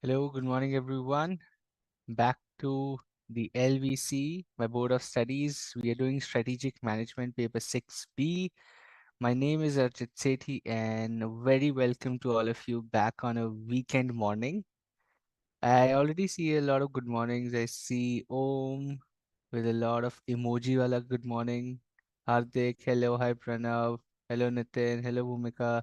Hello, good morning, everyone. Back to the LVC, my Board of Studies. We are doing Strategic Management Paper 6B. My name is Archit Sethi, and very welcome to all of you back on a weekend morning. I already see a lot of good mornings. I see Om with a lot of emoji wala good morning. Hardik, hello, hi Pranav, hello Nitin, hello Bhumika.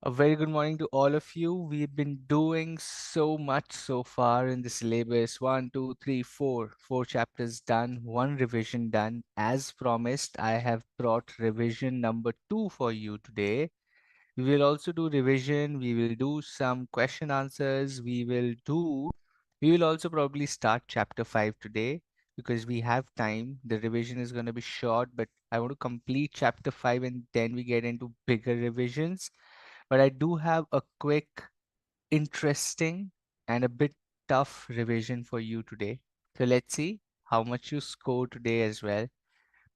A very good morning to all of you. We've been doing so much so far in the syllabus. One, two, three, four. Four chapters done, one revision done. As promised, I have brought revision number two for you today. We will also do revision. We will do some question answers. We will also probably start chapter five today because we have time. The revision is going to be short, but I want to complete chapter five and then we get into bigger revisions. But I do have a quick, interesting, and a bit tough revision for you today. So let's see how much you score today as well.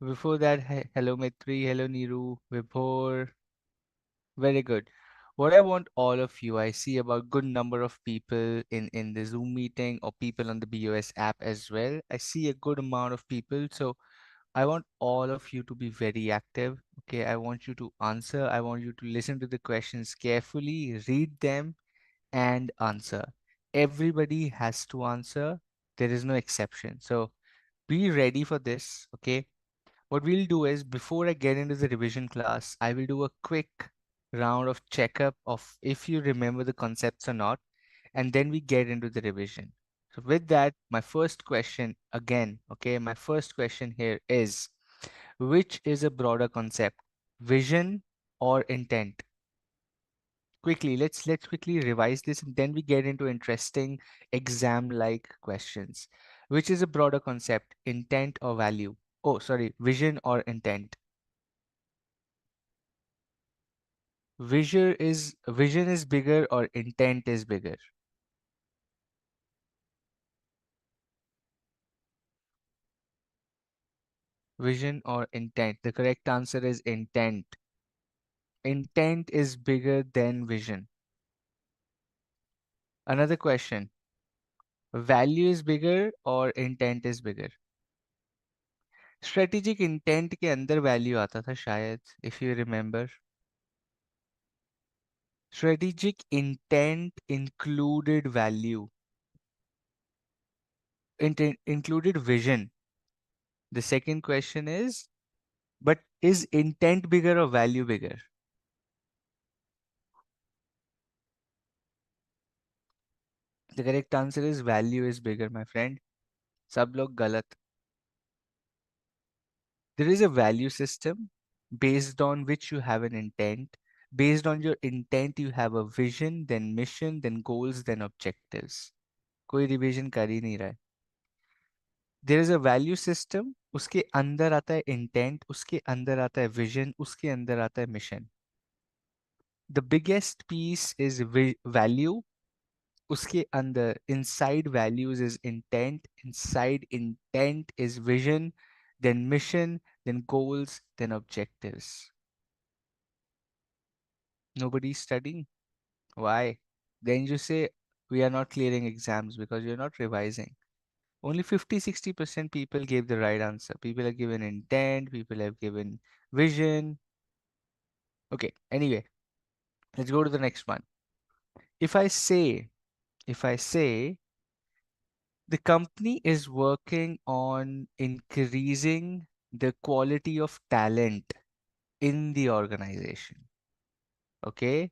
Before that, hello Mitri, hello Niru, Vibhor. Very good. What I want all of you, I see about good number of people in the Zoom meeting or people on the BOS app as well. I see a good amount of people. So I want all of you to be very active. Okay, I want you to answer. I want you to listen to the questions carefully, read them, and answer. Everybody has to answer. There is no exception. So be ready for this. Okay. What we'll do is before I get into the revision class, I will do a quick round of checkup of if you remember the concepts or not, and then we get into the revision. So with that, my first question again, okay, my first question here is which is a broader concept, vision or intent? Quickly, let's quickly revise this and then we get into interesting exam like questions. Which is a broader concept, intent or value? Oh, sorry, vision or intent? Vision is bigger or intent is bigger? Vision or intent? The correct answer is intent. Intent is bigger than vision. Another question. Value is bigger or intent is bigger? Strategic intent के अंदर value आता था शायद, if you remember. Strategic intent included value, included vision. The second question is, but is intent bigger or value bigger? The correct answer is value is bigger, my friend. सब लोग गलत. There is a value system based on which you have an intent. Based on your intent, you have a vision, then mission, then goals, then objectives. कोई revision कर ही नहीं रहा है. There is a value system. उसके अंदर आता है intent, उसके अंदर आता है vision, उसके अंदर आता है mission. The biggest piece is value. उसके अंदर inside values is intent, inside intent is vision, then mission, then goals, then objectives. Nobody's studying. Why? Then you say we are not clearing exams because you're not revising. Only 50-60% people gave the right answer. People have given intent, people have given vision. Okay, anyway, let's go to the next one. If I say, if I say the company is working on increasing the quality of talent in the organization, okay?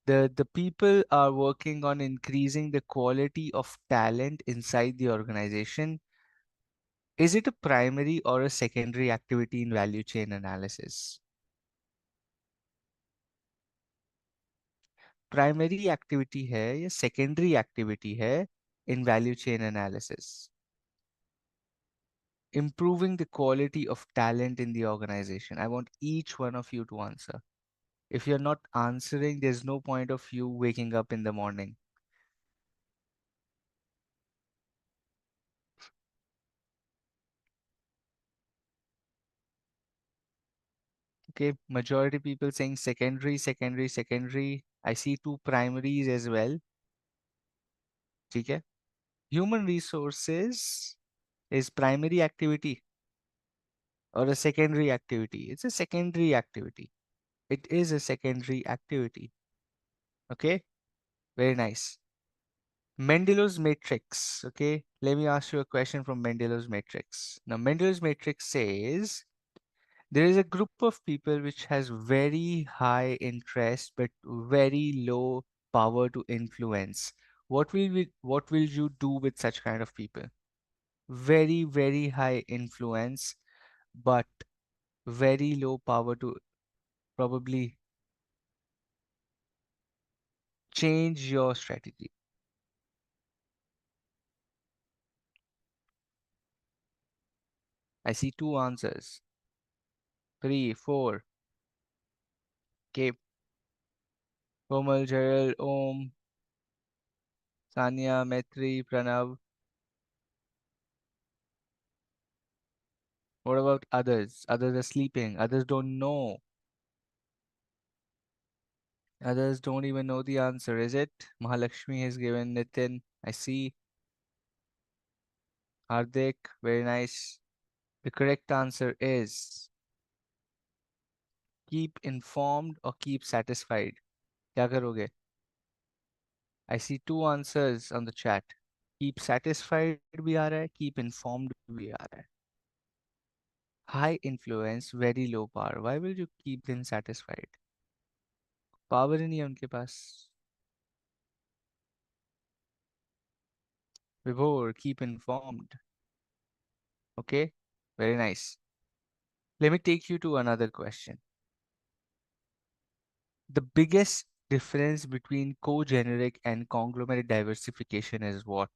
The people are working on increasing the quality of talent inside the organization. Is it a primary or a secondary activity in value chain analysis? Primary activity है या secondary activity है in value chain analysis? Improving the quality of talent in the organization. I want each one of you to answer. If you're not answering, there's no point of you waking up in the morning. Okay, majority people saying secondary, secondary, secondary. I see two primaries as well. ठीक है. Human resources is primary activity or a secondary activity? It's a secondary activity. It is a secondary activity. Okay, very nice. Mendelow's matrix. Okay, let me ask you a question from Mendelow's matrix. Now, Mendelow's matrix says there is a group of people which has very high interest but very low power to influence. What will you do with such kind of people? Very, very high influence, but very low power to probably change your strategy. I see two answers. Three, four. Okay. Komal, Gerald, Om, Sanya, Maitri, Pranav. What about others? Others are sleeping. Others don't know. Others don't even know the answer, is it? Mahalakshmi has given Nitin. I see. Hardik, very nice. The correct answer is keep informed or keep satisfied. क्या करोगे? I see two answers on the chat. Keep satisfied भी आ रहा है, keep informed भी आ रहा है. High influence, very low power. Why will you keep them satisfied? Power ही नहीं है उनके पास. Vibhor, keep informed. Okay, very nice. Let me take you to another question. The biggest difference between co-generic and conglomerate diversification is what?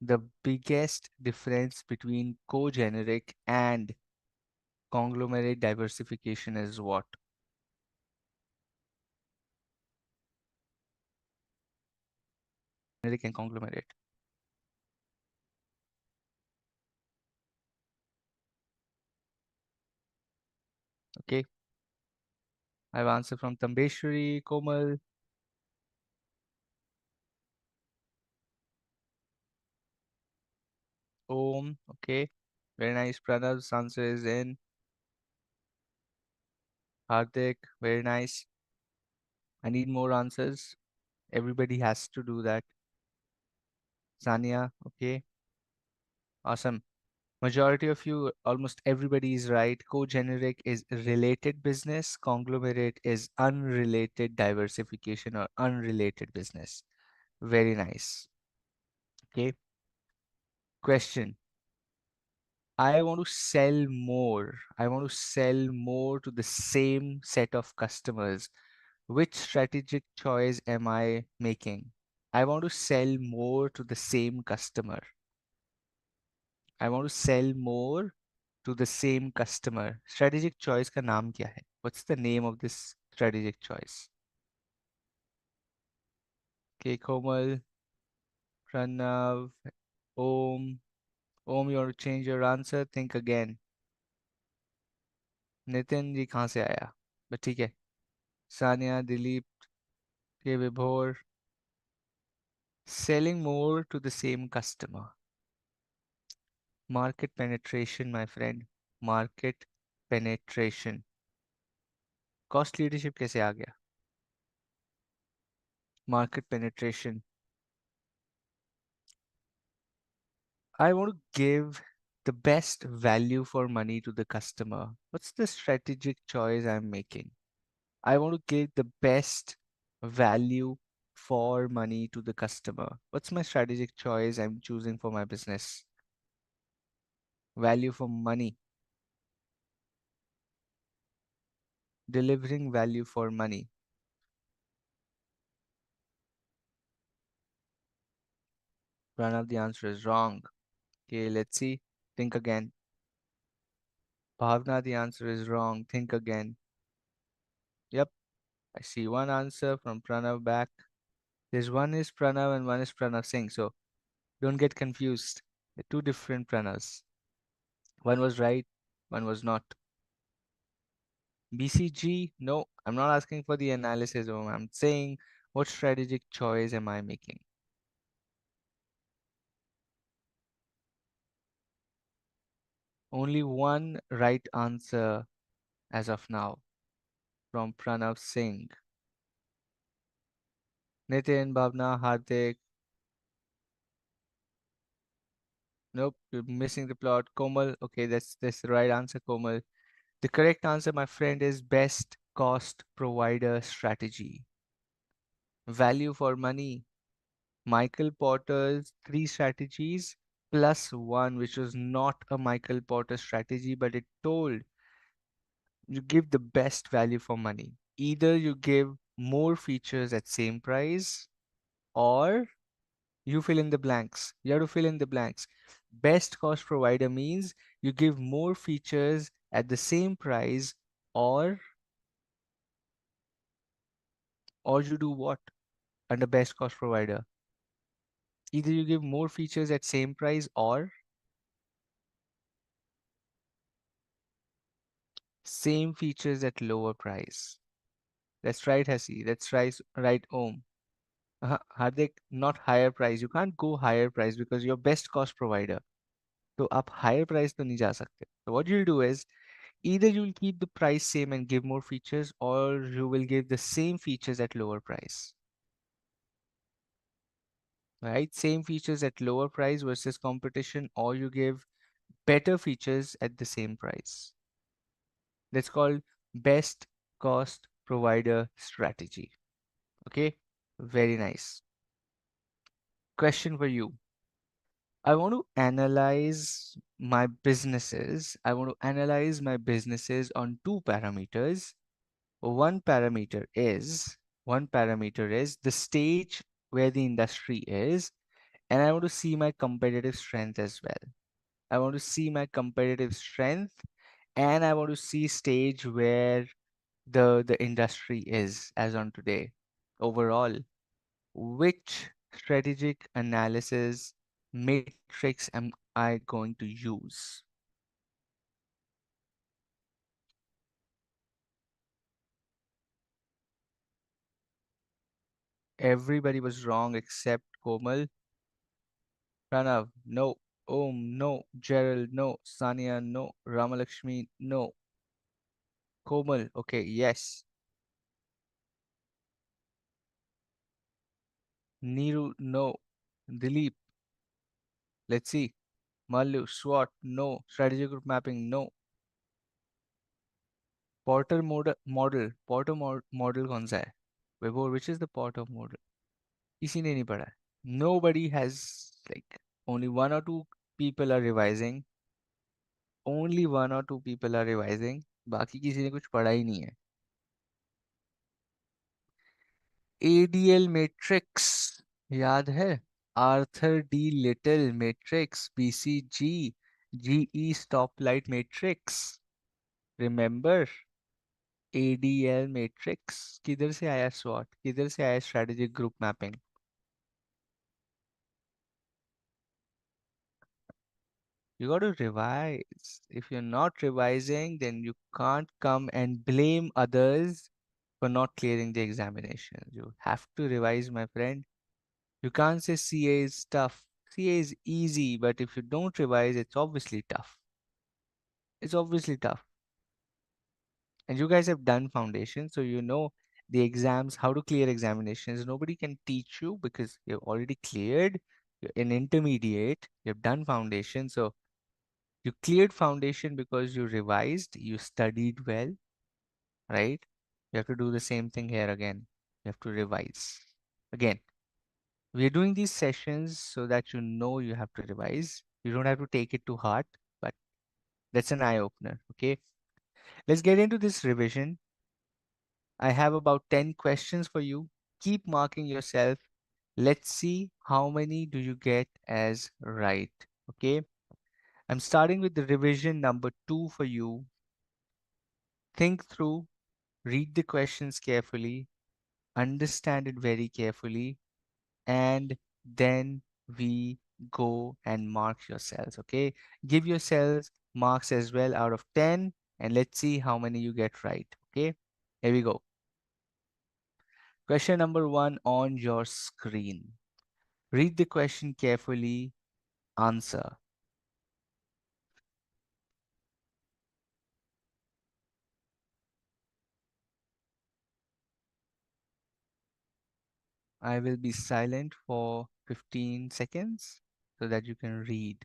The biggest difference between co-generic and conglomerate diversification is what? Generic and conglomerate. Okay, I have answer from Tambeshwari, Komal, Om. Okay, very nice. Pranav's answer is in. Hardik, very nice. I need more answers. Everybody has to do that. Sania, okay, awesome. Majority of you, almost everybody is right. Co-generic is related business. Conglomerate is unrelated diversification or unrelated business. Very nice. Okay. Question. I want to sell more. I want to sell more to the same set of customers. Which strategic choice am I making? I want to sell more to the same customer. I want to sell more to the same customer. Strategic choice का नाम क्या है? What's the name of this strategic choice? Okay, Komal, Pranav, Om. Om, you want to change your answer? Think again. Nitin ji कहाँ से आया? But ठीक है. सानिया, दिलीप, के विभोर. Selling more to the same customer. Market penetration, my friend. Market penetration. Cost leadership कैसे आ गया? Market penetration. I want to give the best value for money to the customer. What's the strategic choice I'm making? I want to give the best value for money to the customer. What's my strategic choice I'm choosing for my business? Value for money. Delivering value for money. Pranav, the answer is wrong. Okay, let's see. Think again. Bhavna, the answer is wrong. Think again. Yep, I see one answer from Pranav back. There's one is Pranav and one is Pranav Singh. So don't get confused. They're two different Pranavs. One was right, one was not. BCG, no, I'm not asking for the analysis. I'm saying what strategic choice am I making? Only one right answer as of now from Pranav Singh. Nitin, Bhavna, Hardik. Nope, you're missing the plot. Komal. Okay, that's the right answer, Komal. The correct answer, my friend, is best cost provider strategy. Value for money. Michael Porter's three strategies plus one, which was not a Michael Porter strategy, but it told you give the best value for money. Either you give more features at same price, or you fill in the blanks. You have to fill in the blanks. Best cost provider means you give more features at the same price, or you do what under best cost provider? Either you give more features at same price, or same features at lower price. That's right, Hasi. That's right, Om. Hardik, not higher price. You can't go higher price because you're best cost provider. So up higher price to नहीं जा सकते. So what you'll do is either you'll keep the price same and give more features, or you will give the same features at lower price. Right? Same features at lower price versus competition, or you give better features at the same price. That's called best cost provider strategy. Okay? Very nice. Question for you. I want to analyze my businesses. I want to analyze my businesses on two parameters. One parameter is the stage where the industry is, and I want to see my competitive strength as well. I want to see my competitive strength, and I want to see stage where the industry is as on today. Overall, which strategic analysis matrix am I going to use? Everybody was wrong except Komal. Pranav, no. Om, no. Gerald, no. Sania, no. Ramalakshmi, no. Komal, okay, yes. Neeru, no. Dilip, let's see. Mallu, SWOT, no. Strategy group mapping, no. Porter model कौन सा है? Vibhor, which is the Porter model? किसी ने नहीं पढ़ा है. Nobody has, like, only one or two people are revising. Only one or two people are revising. बाकी किसी ने कुछ पढ़ा ही नहीं है. ADL matrix याद है? Arthur D little matrix, BCG, GE stoplight matrix. Remember? ADL matrix. किधर से आया SWOT? किधर से आया strategic group mapping? You got to revise. If you're not revising, then you can't come and blame others for not clearing the examination. You have to revise, my friend. You can't say CA is tough. CA is easy, but if you don't revise, it's obviously tough. It's obviously tough. And you guys have done foundation, so you know the exams, how to clear examinations. Nobody can teach you because you've already cleared. You're in intermediate. You've done foundation, so you cleared foundation because you revised, you studied well, right? You have to do the same thing here again. You have to revise. Again, we are doing these sessions so that you know you have to revise. You don't have to take it to heart, but that's an eye opener. Okay. Let's get into this revision. I have about 10 questions for you. Keep marking yourself. Let's see how many do you get as right. Okay. I'm starting with the revision number 2 for you. Think through, read the questions carefully, understand it very carefully, and then we go and mark yourselves. Okay. Give yourselves marks as well out of 10, and let's see how many you get right. Okay. Here we go. Question number 1 on your screen. Read the question carefully, answer. I will be silent for 15 seconds so that you can read.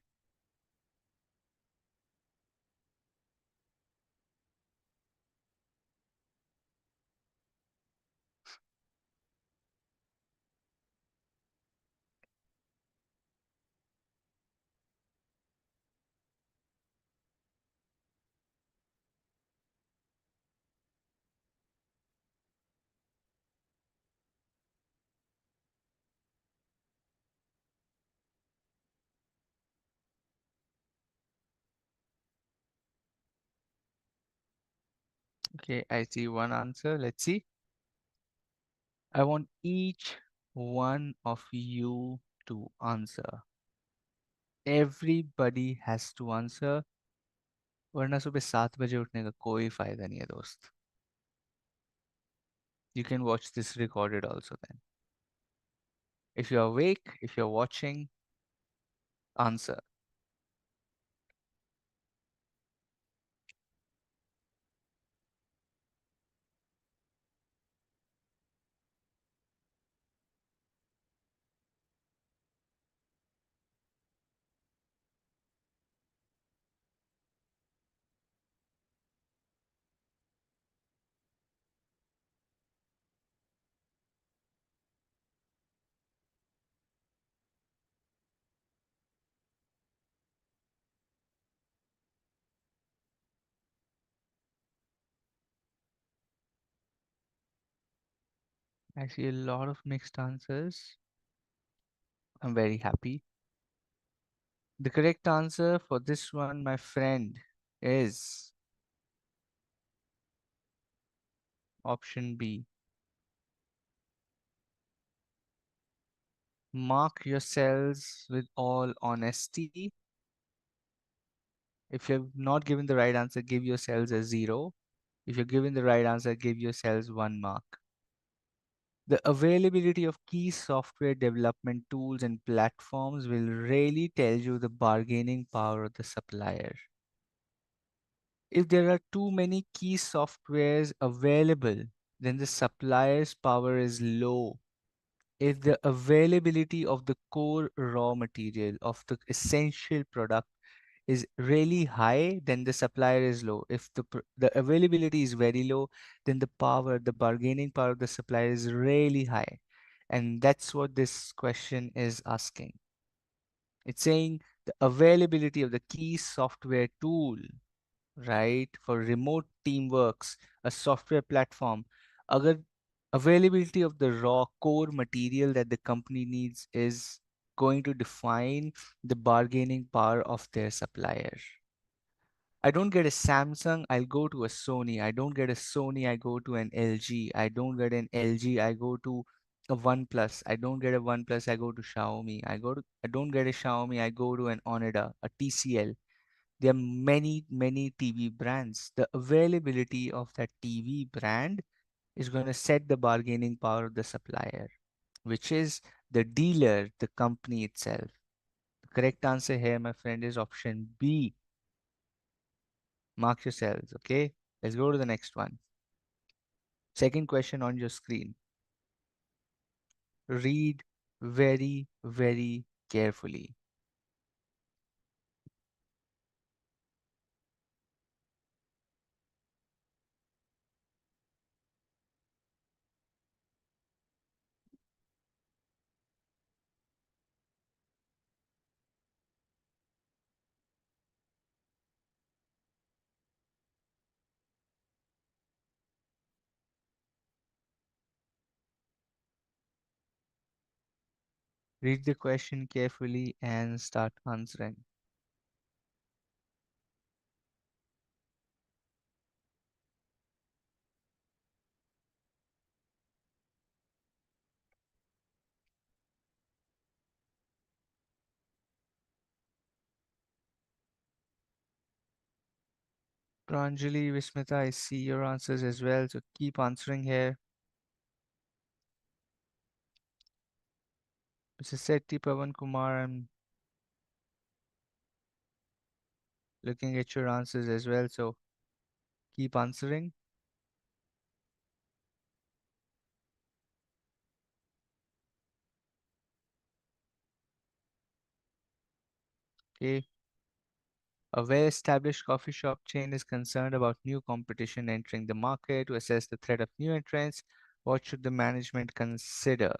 Okay, I see one answer. Let's see. I want each one of you to answer. Everybody has to answer, वरना सुबह 7 बजे उठने का कोई फायदा नहीं है दोस्त. You can watch this recorded also then. If you're awake, if you're watching, answer. I see a lot of mixed answers. I'm very happy. The correct answer for this one, my friend, is option B. Mark your cells with all honesty. If you've not given the right answer, give yourselves a 0. If you're given the right answer, give yourselves 1 mark. The availability of key software development tools and platforms will really tell you the bargaining power of the supplier. If there are too many key softwares available, then the supplier's power is low. If the availability of the core raw material of the essential product is really high, then the supplier is low. If the availability is very low, then the bargaining power of the supplier is really high. And that's what this question is asking. It's saying the availability of the key software tool, right, for remote teamworks, a software platform, agar availability of the raw core material that the company needs is going to define the bargaining power of their supplier. I don't get a Samsung, I'll go to a Sony. I don't get a Sony, I go to an LG. I don't get an LG, I go to a OnePlus. I don't get a OnePlus, I go to Xiaomi. I don't get a Xiaomi, I go to an Onida, a TCL. There are many, many TV brands. The availability of that TV brand is going to set the bargaining power of the supplier, which is the dealer, the company itself. The correct answer here, my friend, is option B. Mark yourselves, okay? Let's go to the next one. Second question on your screen. Read very, very carefully. Read the question carefully and start answering. Pranjali, Vismita, I see your answers as well, so keep answering here. Mr. Sethi, Pavan Kumar, I'm looking at your answers as well, so keep answering. Okay. A well-established coffee shop chain is concerned about new competition entering the market. To assess the threat of new entrants, what should the management consider?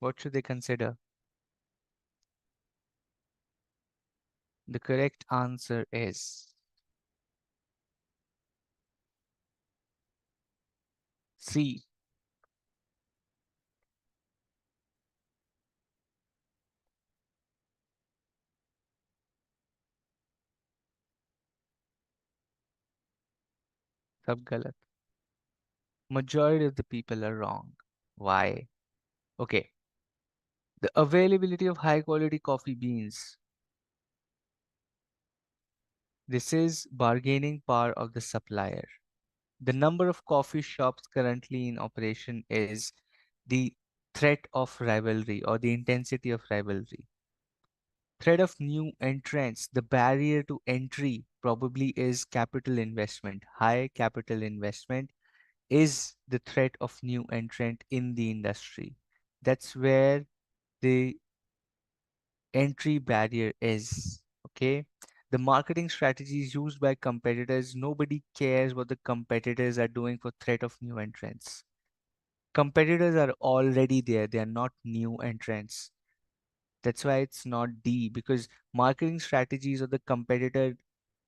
What should they consider? The correct answer is C. सब गलत. Majority of the people are wrong. Why? Okay. The availability of high quality coffee beans. This is bargaining power of the supplier. The number of coffee shops currently in operation is the threat of rivalry or the intensity of rivalry. Threat of new entrants, the barrier to entry probably is capital investment. High capital investment is the threat of new entrant in the industry. That's where the entry barrier is. Okay. The marketing strategies used by competitors, nobody cares what the competitors are doing for threat of new entrants. Competitors are already there, they are not new entrants. That's why it's not D, because marketing strategies of the competitor,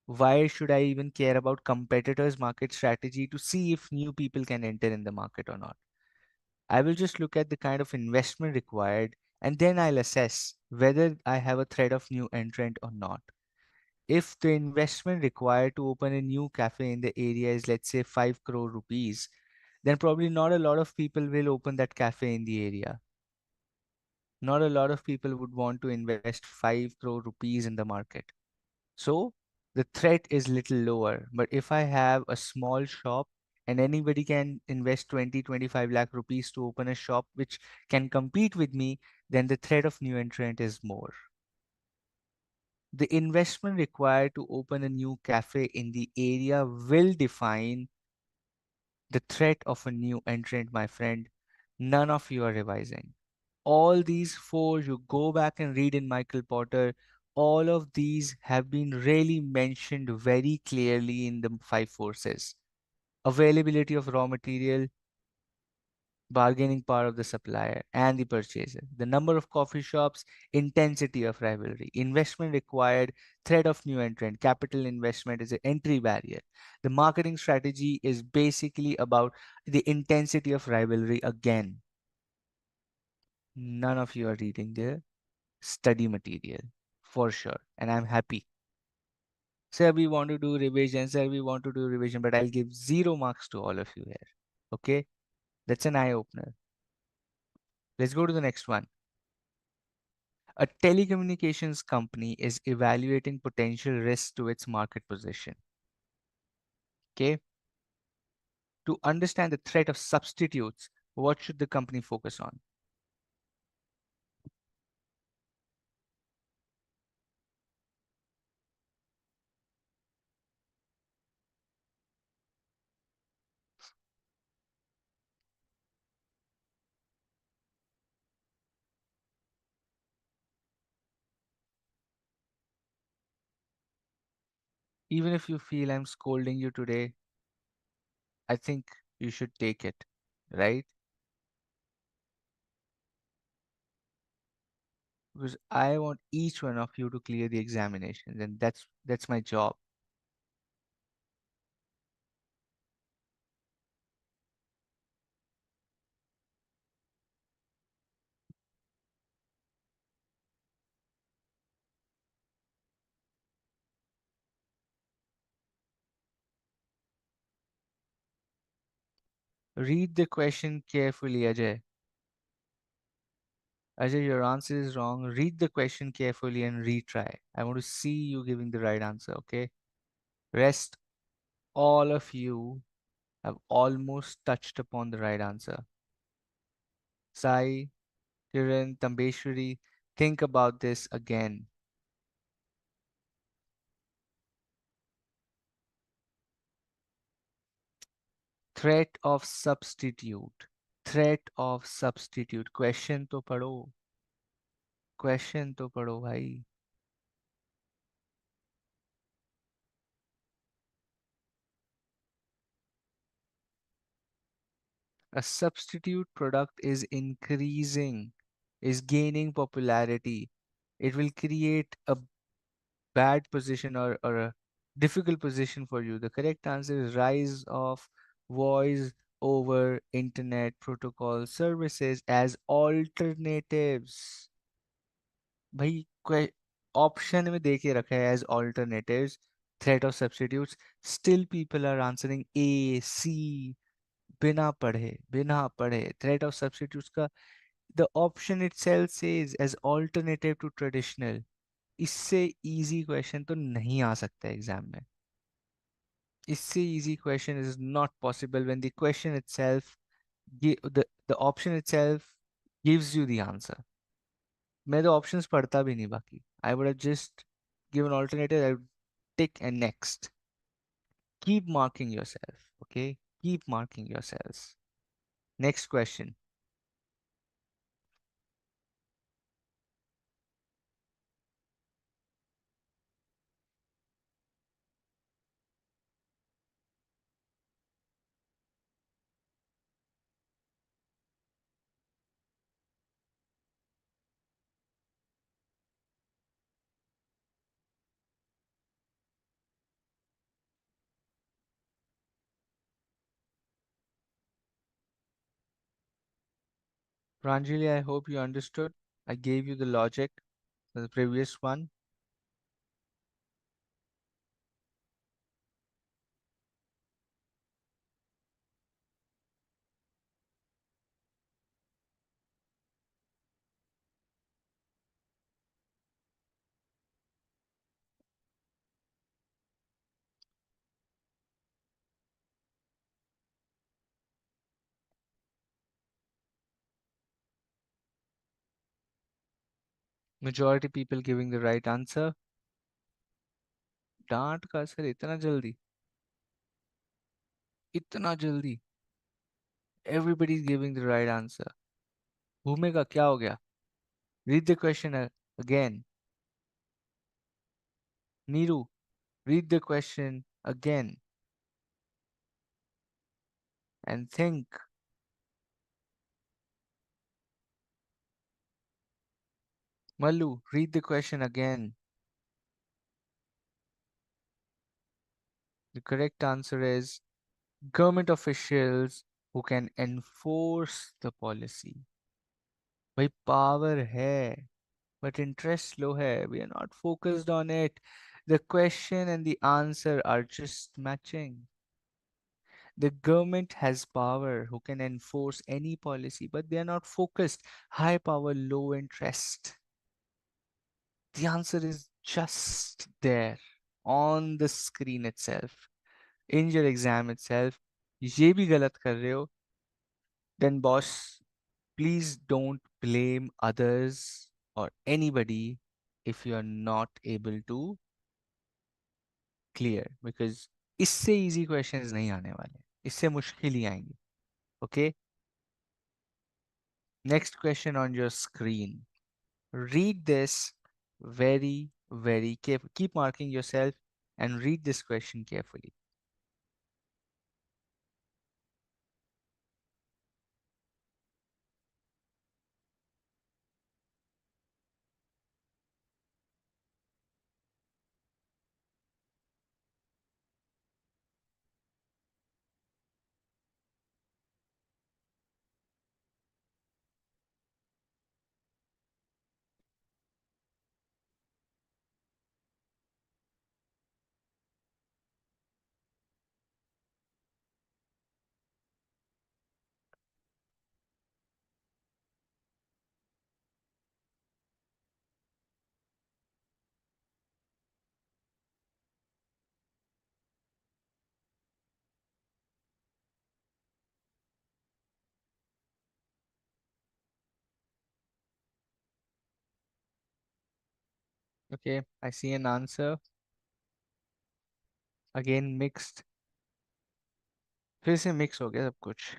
why should I even care about competitors' market strategy to see if new people can enter in the market or not? I will just look at the kind of investment required and then I'll assess whether I have a threat of new entrant or not. If the investment required to open a new cafe in the area is, let's say, 5 crore rupees, then probably not a lot of people will open that cafe in the area. Not a lot of people would want to invest 5 crore rupees in the market. So the threat is little lower. But if I have a small shop and anybody can invest 20, 25 lakh rupees to open a shop which can compete with me, then the threat of new entrant is more. The investment required to open a new cafe in the area will define the threat of a new entrant, my friend. None of you are revising. All these four, you go back and read in Michael Porter, all of these have been really mentioned very clearly in the five forces. Availability of raw material, bargaining power of the supplier and the purchaser, the number of coffee shops, intensity of rivalry, investment required, threat of new entrant, capital investment is an entry barrier. The marketing strategy is basically about the intensity of rivalry again. None of you are reading their study material for sure, and I'm happy. Sir, we want to do revision, sir, we want to do revision, but I'll give 0 marks to all of you here. Okay, that's an eye opener. Let's go to the next one. A telecommunications company is evaluating potential risks to its market position. Okay. To understand the threat of substitutes, what should the company focus on? Even if you feel I'm scolding you today, I think you should take it, right? Because I want each one of you to clear the examinations, and that's my job. Read the question carefully, Ajay. Ajay, your answer is wrong. Read the question carefully and retry. I want to see you giving the right answer, okay? Rest, all of you have almost touched upon the right answer. Sai, Kiran, Tambeshwari, think about this again. Threat of substitute. Threat of substitute. Question to पढ़ो. Question तो पढ़ो भाई. A substitute product is increasing, is gaining popularity. It will create a bad position or a difficult position for you. The correct answer is rise of voice over internet protocol services as alternatives. भाई option में दे के रखा है as alternatives, threat of substitutes. Still people are answering A, C, बिना पढ़े threat of substitutes का. The option itself says as alternative to traditional. इससे easy question तो नहीं आ सकता एग्जाम में. इससे easy question is not possible when the question itself, the option itself gives you the answer. मैं तो ऑप्शंस पढ़ता भी नहीं बाकी. I would have just given alternative. I would tick and next. Keep marking yourself. Okay, keep marking yourselves. Next question. Pranjali, I hope you understood. I gave you the logic for the previous one. Majority people giving the right answer. डांट का असर इतना जल्दी, इतना जल्दी. Everybody is giving the right answer. घूमेगा क्या हो गया? Read the question again. Niru, read the question again and think. Mallu, read the question again. The correct answer is government officials who can enforce the policy. भाई power है, but interest low hai. We are not focused on it. The question and the answer are just matching. The government has power who can enforce any policy, but they are not focused. High power, low interest. The answer is just there on the screen itself, in your exam itself. ये भी गलत कर रहे हो, then boss, please don't blame others or anybody if you are not able to clear, because इससे easy questions नहीं आने वाले, इससे मुश्किल ही आएंगे. Okay, next question on your screen. Read this very carefully. Keep marking yourself and read this question carefully. Okay, I see an answer. Again, mixed. फिर से mix हो गया सब कुछ.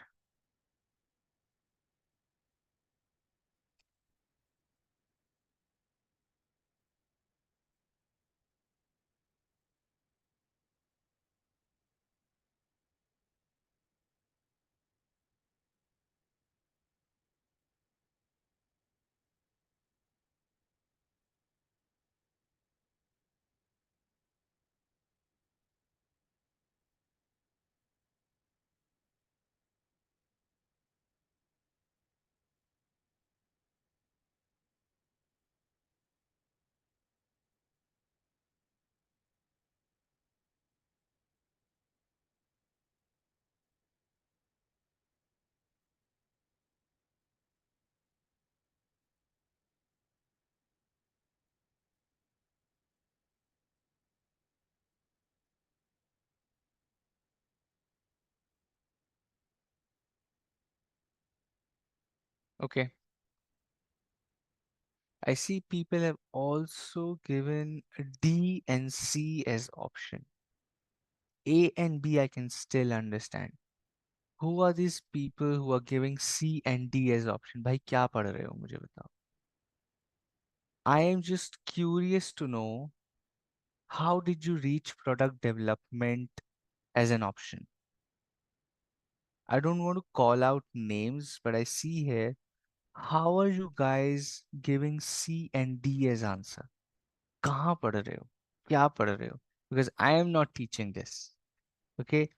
Okay. I see people have also given D and C as option. A and B I can still understand. Who are these people who are giving C and D as option? भाई क्या पढ़ रहे हो मुझे बताओ. I am just curious to know how did you reach product development as an option? I don't want to call out names, but I see here, how are you guys giving C and D as answer? कहाँ पढ़ रहे हो? क्या पढ़ रहे हो? Because I am not teaching this. Okay?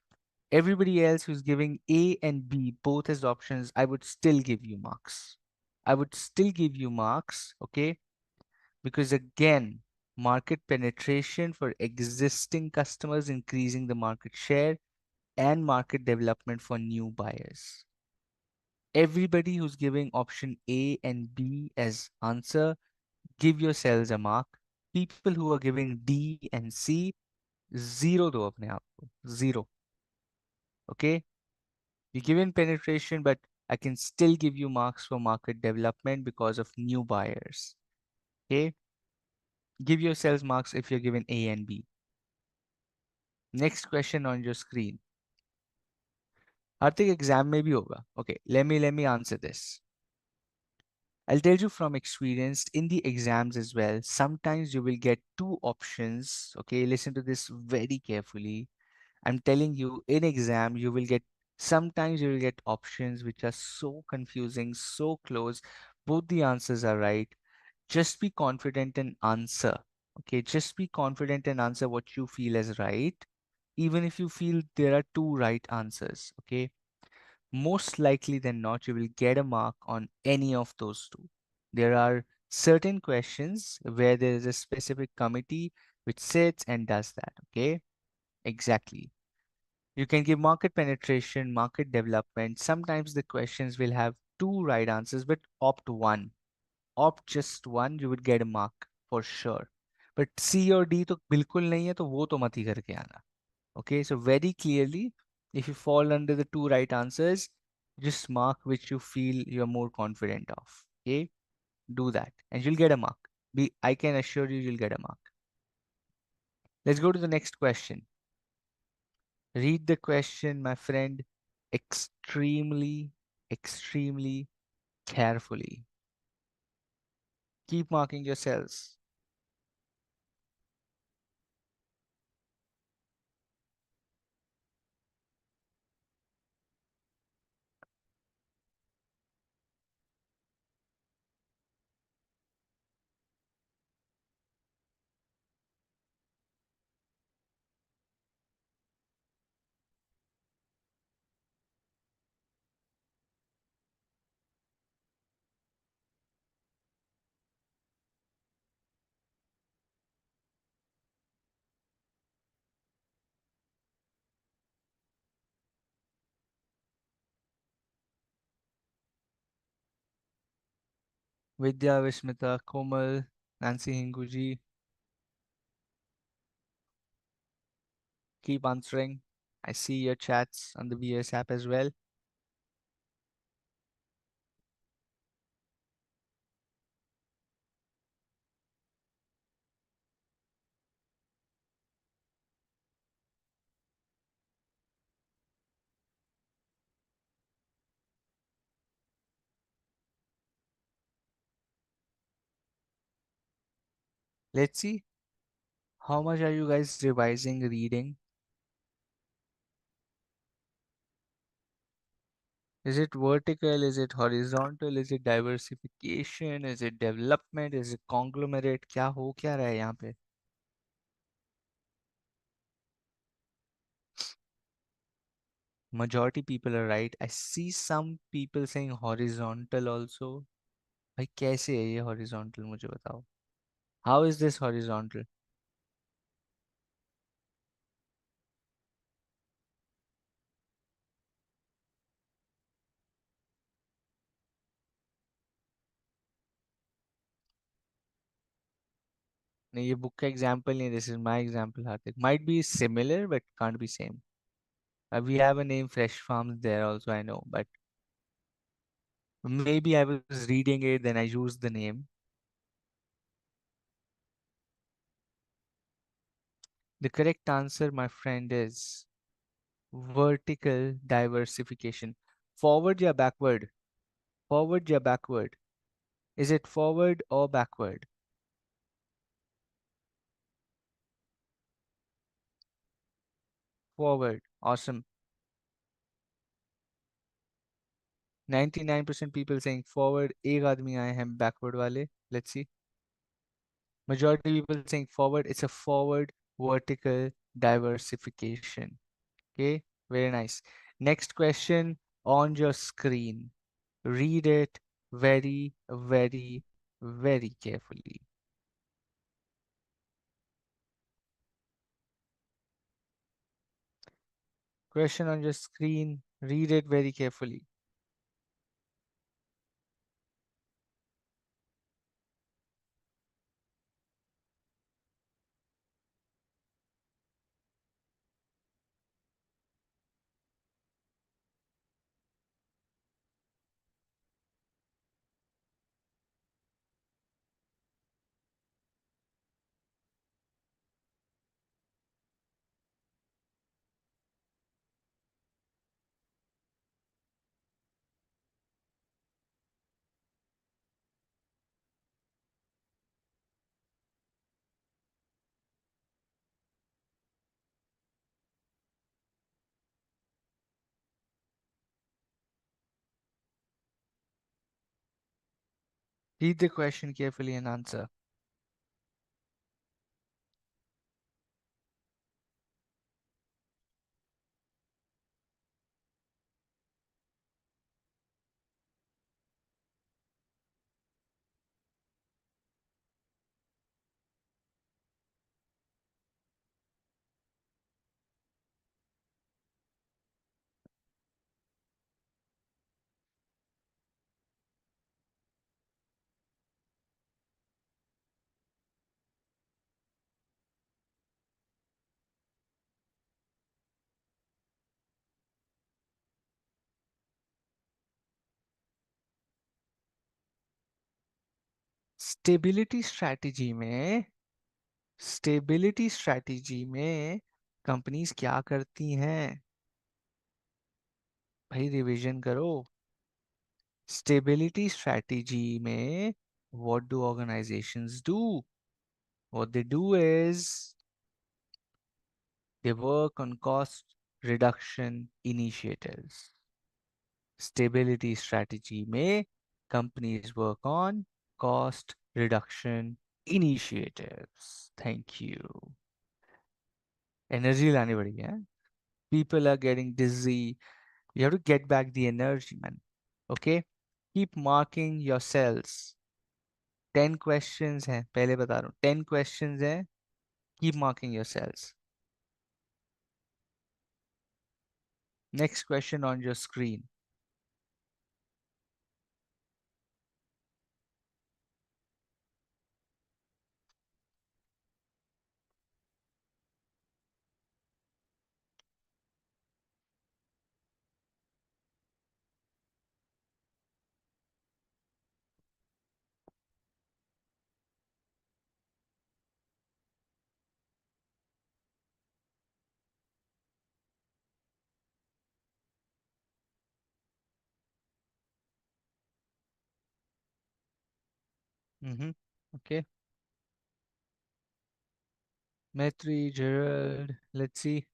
Everybody else who's giving A and B both as options, I would still give you marks. I would still give you marks, okay? Because again, market penetration for existing customers, increasing the market share, and market development for new buyers. Everybody who's giving option A and B as answer, give yourselves a mark. People who are giving D and C, zero दो अपने आप को, zero. Okay? You given penetration, but I can still give you marks for market development because of new buyers. Okay? Give yourselves marks if you're given A and B. Next question on your screen. Hardik exam में भी होगा. Okay, let me answer this. I'll tell you from experience in the exams as well. Sometimes you will get two options. Okay, listen to this very carefully. I'm telling you, in exam, you will get sometimes you will get options which are so confusing, so close. Both the answers are right. Just be confident and answer. Okay, just be confident and answer what you feel is right, even if you feel there are two right answers. Okay, most likely than not, you will get a mark on any of those two. There are certain questions where there is a specific committee which sits and does that. Okay, exactly. You can give market penetration, market development. Sometimes the questions will have two right answers, but opt one. Opt just one, you would get a mark for sure. But C or D तो बिल्कुल नहीं है तो वो तो मत ही करके आना. Okay, so very clearly, if you fall under the two right answers, just mark which you feel you're more confident of. Okay, do that and you'll get a mark. I can assure you, you'll get a mark. Let's go to the next question. Read the question, my friend, extremely, extremely carefully. Keep marking your cells. Vidya, Vishmita, Komal, Nancy Hinguji, keep answering. I see your chats on the VS app as well. Let's see how much are you guys revising, reading. Is it vertical? Is it horizontal? Is it diversification? Is it development? Is it conglomerate? क्या हो क्या रहा है यहाँ पे? Majority people are right. I see some people saying horizontal also. भाई कैसे है ये horizontal मुझे बताओ. How is this horizontal? नहीं ये book का example नहीं. This is my example. Hardik. Might be similar but can't be same. We have a name Fresh Farms there also I know but Maybe I was reading it, then I used the name. The correct answer, my friend, is vertical diversification. Forward या backward? Forward या backward? Is it forward or backward? Forward. Awesome. 99% people saying forward. एक आदमी आए हैं backward वाले. Let's see. Majority people saying forward. It's a forward vertical diversification. Okay, very nice. Next question on your screen. Read it very, very, very carefully. Question on your screen. Read it very carefully. Read the question carefully and answer. Stability strategy में stability strategy में companies क्या करती हैं? भाई revision करो. Stability strategy में what do organizations do? What they do is they work on cost reduction initiatives. Stability strategy में companies work on cost reduction initiatives. Thank you. Energy लानी पड़ेगी है. People are getting dizzy. You have to get back the energy, man. Okay? Keep marking your cells. 10 questions हैं. पहले बता रहा हूँ. 10 questions हैं. Keep marking your cells. Next question on your screen. Okay. Metri, Gerald, let's see.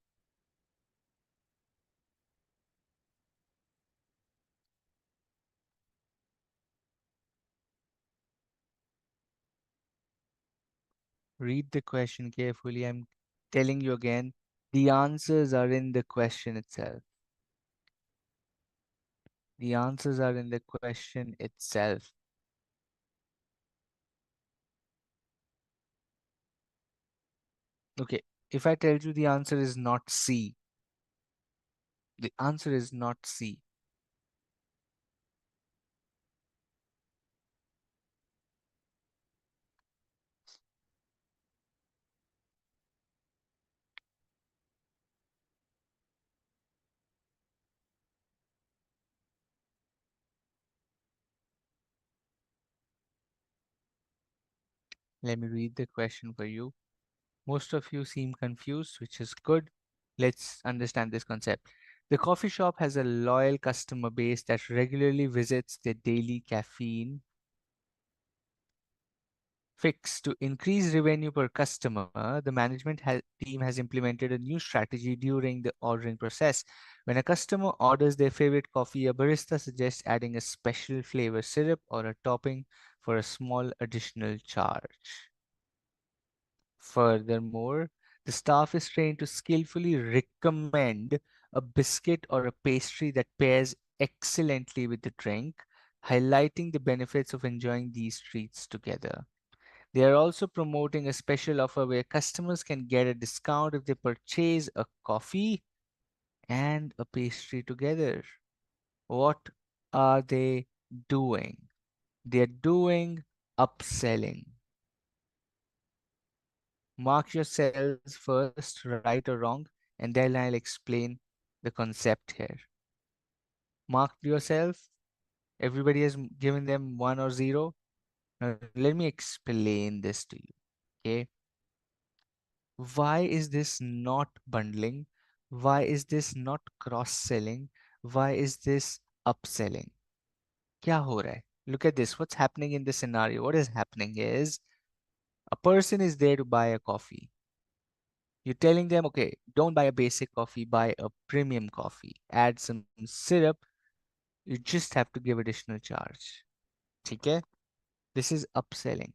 Read the question carefully. I'm telling you again, the answers are in the question itself. The answers are in the question itself. Okay, if I tell you the answer is not C, the answer is not C. Let me read the question for you. Most of you seem confused, which is good. Let's understand this concept. The coffee shop has a loyal customer base that regularly visits their daily caffeine fix. To increase revenue per customer, the team has implemented a new strategy during the ordering process. When a customer orders their favorite coffee, a barista suggests adding a special flavor syrup or a topping for a small additional charge. Furthermore, the staff is trained to skillfully recommend a biscuit or a pastry that pairs excellently with the drink, highlighting the benefits of enjoying these treats together. They are also promoting a special offer where customers can get a discount if they purchase a coffee and a pastry together. What are they doing? They're doing upselling. Mark your cells first, right or wrong, and then I'll explain the concept here. Mark yourself. Everybody has given them 1 or 0. Now, let me explain this to you. Okay. Why is this not bundling? Why is this not cross-selling? Why is this upselling? क्या हो रहा है? Look at this. What's happening in this scenario? What is happening is a person is there to buy a coffee. You're telling them, okay, don't buy a basic coffee, buy a premium coffee. Add some syrup. You just have to give additional charge. Okay? This is upselling.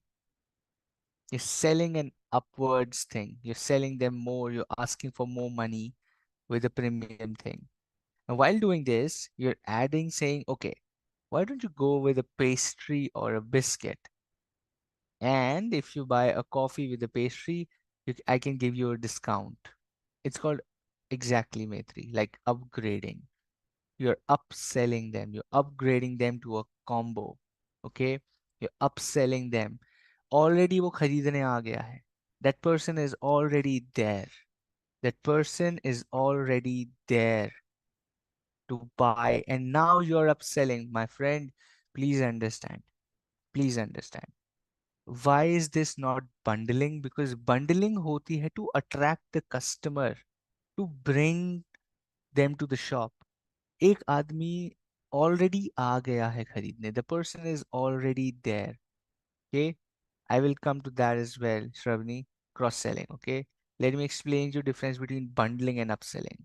You're selling an upwards thing. You're selling them more. You're asking for more money with a premium thing. And while doing this, you're adding saying, okay, why don't you go with a pastry or a biscuit? And if you buy a coffee with a pastry, I can give you a discount. It's called exactly Maitri, like upgrading. You're upselling them. You're upgrading them to a combo. Okay? You're upselling them. Already वो खरीदने आ गया है. That person is already there. That person is already there to buy, and now you're upselling. My friend, please understand. Please understand. Why is this not bundling? Because bundling होती है to attract the customer, to bring them to the shop. एक आदमी already आ गया है खरीदने. The person is already there. Okay, I will come to that as well, Shravani. Cross selling. Okay, let me explain you difference between bundling and upselling.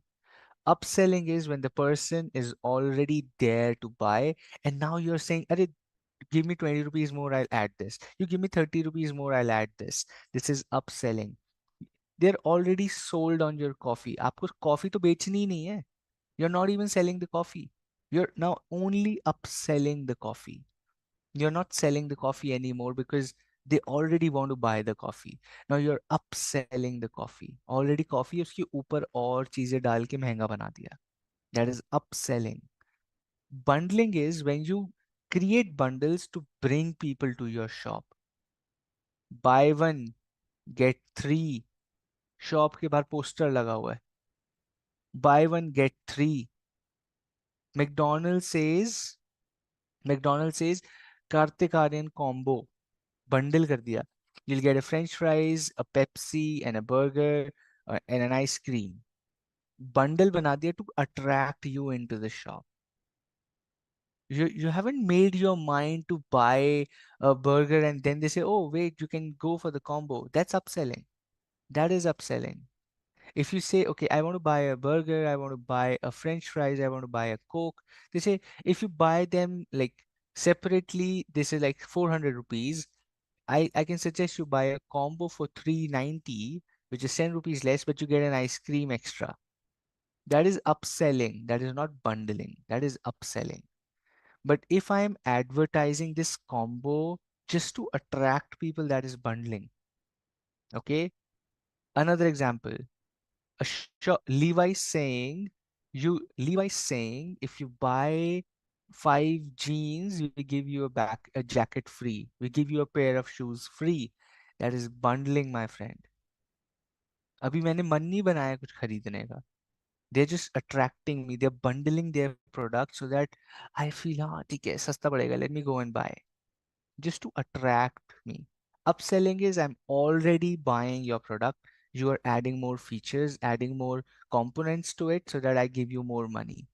Upselling is when the person is already there to buy, and now you're saying, Arey, give me 20 rupees more, I'll add this. You give me 30 rupees more, I'll add this. This is upselling. They're already sold on your coffee. आपको coffee तो बेचनी ही नहीं है. You're not even selling the coffee. You're now only upselling the coffee. You're not selling the coffee anymore because they already want to buy the coffee. Now you're upselling the coffee. Already coffee उसके ऊपर और चीजें डाल के महंगा बना दिया. That is upselling. Bundling is when you create bundles to bring people to your shop. Buy one, get three. Shop के बाहर पोस्टर लगा हुआ है. Buy one, get three. McDonald's says, McDonald's says, Kartik Aryan combo. Bundle कर दिया. You'll get a French fries, a Pepsi, and a burger, and an ice cream. Bundle बना दिया to attract you into the shop. You haven't made your mind to buy a burger and then they say, oh, wait, you can go for the combo. That's upselling. That is upselling. If you say, okay, I want to buy a burger, I want to buy a French fries, I want to buy a Coke, they say, if you buy them like separately, this is like 400 rupees. I can suggest you buy a combo for 390, which is 10 rupees less, but you get an ice cream extra. That is upselling. That is not bundling. That is upselling. But if I am advertising this combo just to attract people, that is bundling. Okay. Another example, Levi's saying, if you buy 5 jeans, we give you a jacket free. We give you a pair of shoes free. That is bundling, my friend. अभी मैंने मन नहीं बनाया कुछ खरीदने का. They're just attracting me. They're bundling their product so that I feel, हाँ ठीक है सस्ता पड़ेगा. Let me go and buy. Just to attract me. Upselling is I'm already buying your product. You are adding more features, adding more components to it so that I give you more money.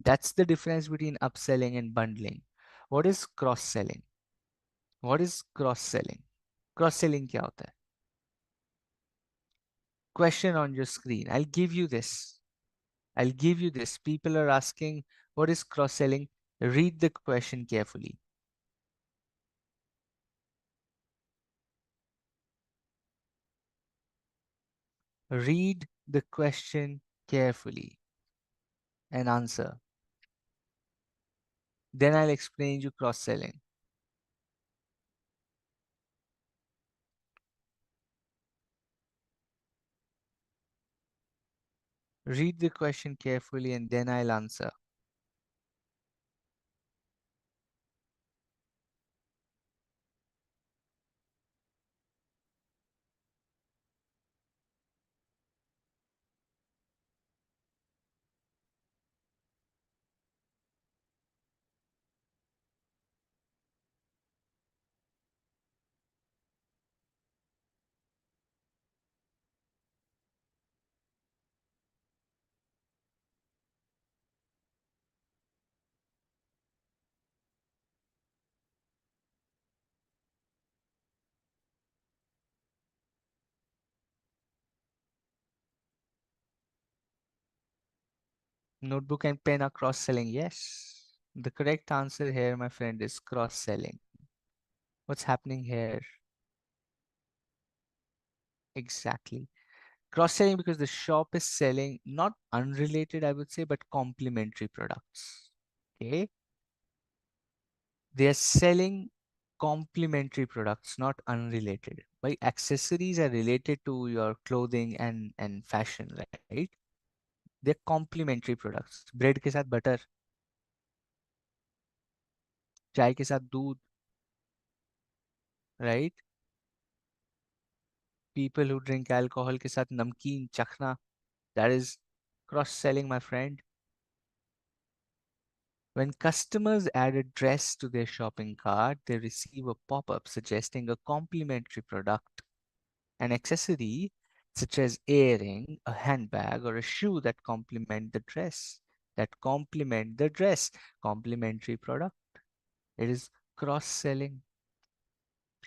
That's the difference between upselling and bundling. What is cross selling? What is cross selling? Cross selling क्या होता है? Question on your screen. I'll give you this. I'll give you this. People are asking, what is cross selling? Read the question carefully. Read the question carefully and answer. Then I'll explain you cross selling. Read the question carefully and then I'll answer. Notebook and pen are cross selling. Yes. The correct answer here, my friend, is cross selling. What's happening here? Exactly. Cross-selling because the shop is selling not unrelated, I would say, but complementary products. Okay. They are selling complementary products, not unrelated. By accessories are related to your clothing and fashion, right? They're complementary products. Bread के साथ butter, चाय के साथ दूध, right? People who drink alcohol के साथ नमकीन चखना. That is cross-selling, my friend. When customers add a dress to their shopping cart, they receive a pop-up suggesting a complimentary product, an accessory such as earring, a handbag, or a shoe that complement the dress. That complement the dress. Complementary product. It is cross-selling.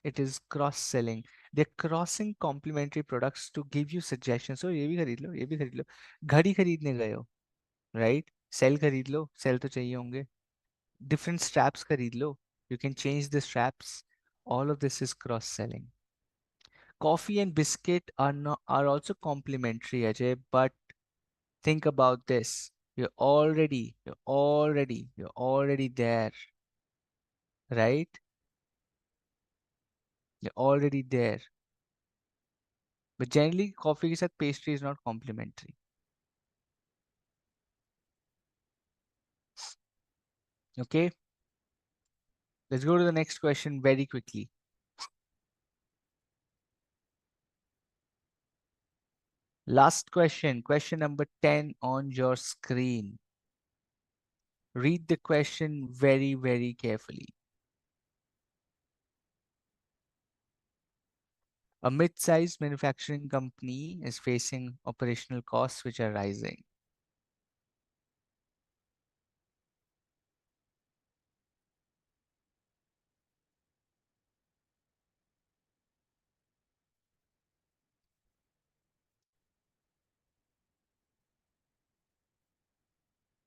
It is cross-selling. They're crossing complementary products to give you suggestions. So ये भी खरीद लो, ये भी खरीद लो. घड़ी खरीदने गए हो, right? सेल खरीद लो, सेल तो चाहिए होंगे. Different straps खरीद लो. You can change the straps. All of this is cross selling. Coffee and biscuit are also complementary, Ajay, but think about this. You're already there, right? You're already there. But generally, coffee के साथ pastry is not complementary. Okay, let's go to the next question very quickly. Last question, question number 10 on your screen. Read the question very, very carefully. A mid-sized manufacturing company is facing operational costs which are rising.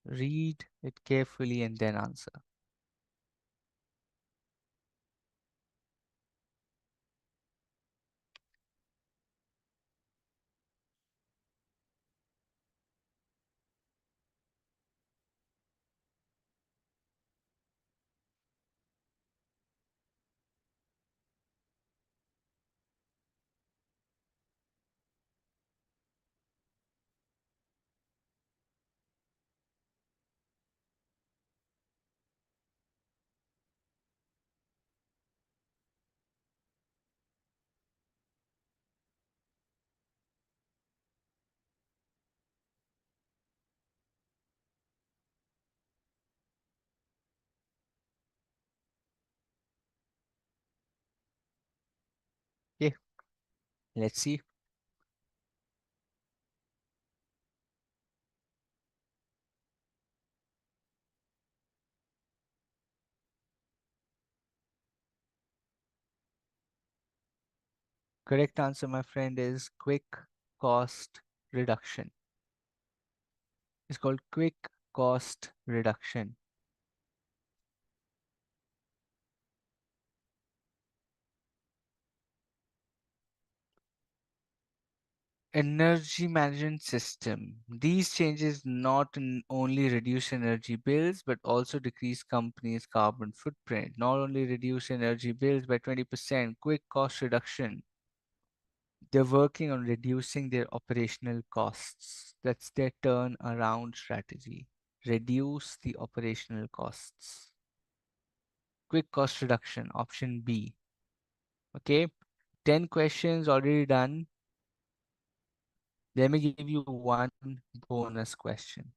Read it carefully and then answer. Let's see. Correct answer, my friend, is quick cost reduction. It's called quick cost reduction. Energy management system. These changes only reduce energy bills but also decrease companies' carbon footprint. Not only reduce energy bills by 20%, quick cost reduction. They're working on reducing their operational costs. That's their turnaround strategy. Reduce the operational costs. Quick cost reduction, option B. Okay, 10 questions already done. Let me give you one bonus question.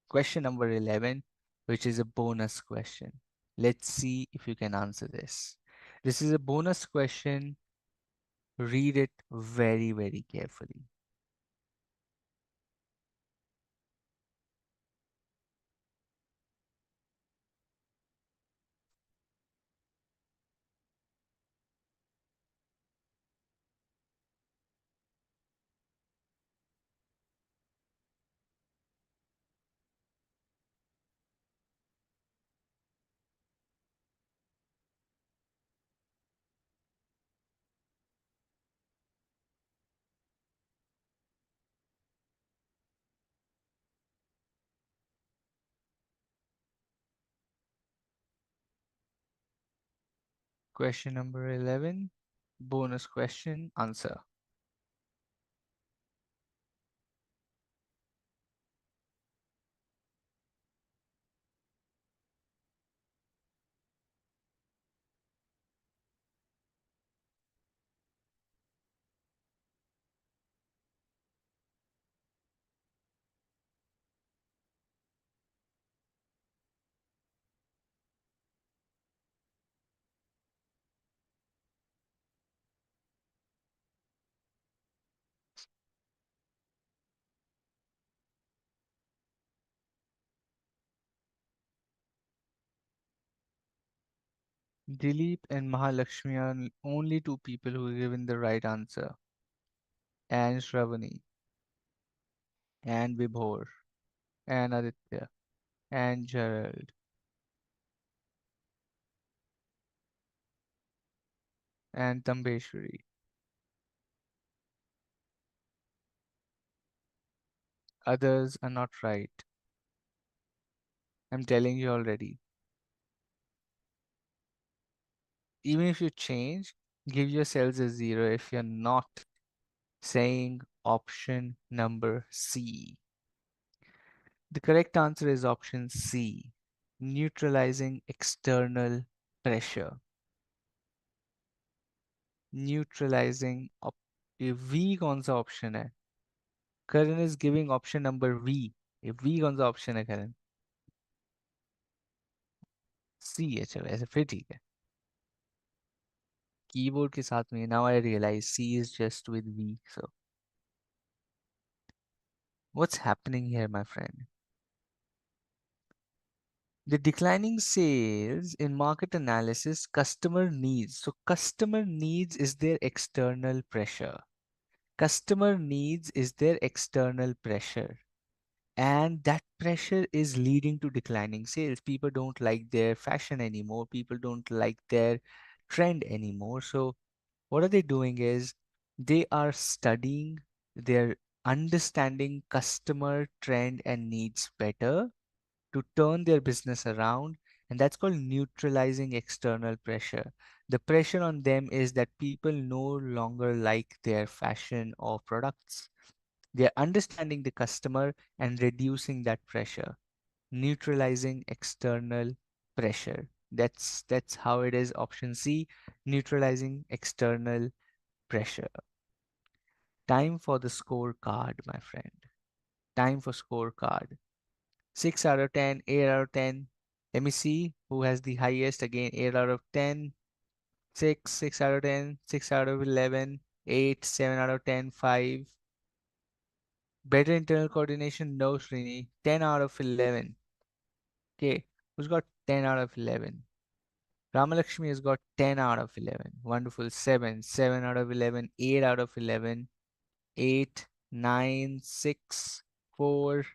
Question number 11, which is a bonus question. Let's see if you can answer this. This is a bonus question. Read it very, very carefully. Question number 11, bonus question, answer. Dilip and Mahalakshmi are only two people who have given the right answer. And Shravani, and Vibhor, and Aditya, and Gerald, and Tambeshwari. Others are not right. I'm telling you already. Even if you change, give yourselves a zero if you're not saying option number C. The correct answer is option C, neutralizing external pressure. Neutralizing ये V कौन सा option है? Karan is giving option number V. ये V कौन सा option है करण? C है, चलो ऐसे फिर ठीक है. कीबोर्ड के साथ में now I realize C is just with V. So what's happening here, my friend? The declining sales in market analysis, customer needs. So customer needs is their external pressure. Customer needs is their external pressure. And that pressure is leading to declining sales. People don't like their fashion anymore. People don't like their trend anymore. So what are they doing is they are studying, they're understanding customer trend and needs better to turn their business around, and that's called neutralizing external pressure. The pressure on them is that people no longer like their fashion or products. They're understanding the customer and reducing that pressure, neutralizing external pressure. That's how it is. Option C, neutralizing external pressure. Time for the scorecard, my friend. Time for scorecard. 6 out of 10, 8 out of 10. Let me see who has the highest. Again, 8 out of 10, 6, 6 out of 10, 6 out of 11. 8, 7 out of 10, 5. Better internal coordination? No, Srini. 10 out of 11. Okay, who's got 10 out of 11? Ramalakshmi has got 10 out of 11. Wonderful. 7, 7 out of 11, 8 out of 11, 8, 9, 6, 4,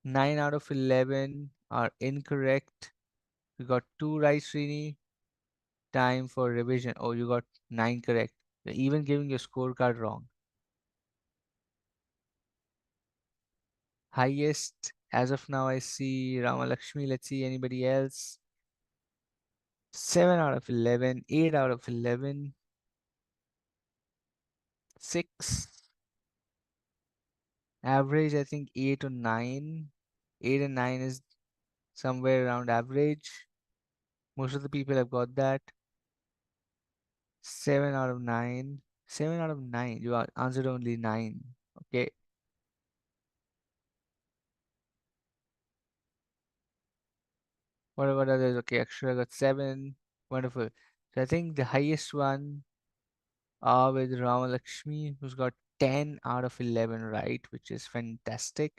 9 out of 11 are incorrect. You got 2 right, Srini. Time for revision. Oh, you got 9 correct. You're even giving your scorecard wrong. Highest as of now, I see Ramalakshmi. Let's see anybody else. 7 out of 11, 8 out of 11, 6. Average, I think 8 or 9. 8 and 9 is somewhere around average. Most of the people have got that. 7 out of 9. 7 out of 9. You answered only 9. Okay. What about others? Okay, Akshara got 7. Wonderful. So I think the highest one are with Ramalakshmi, who's got 10 out of 11 right, which is fantastic.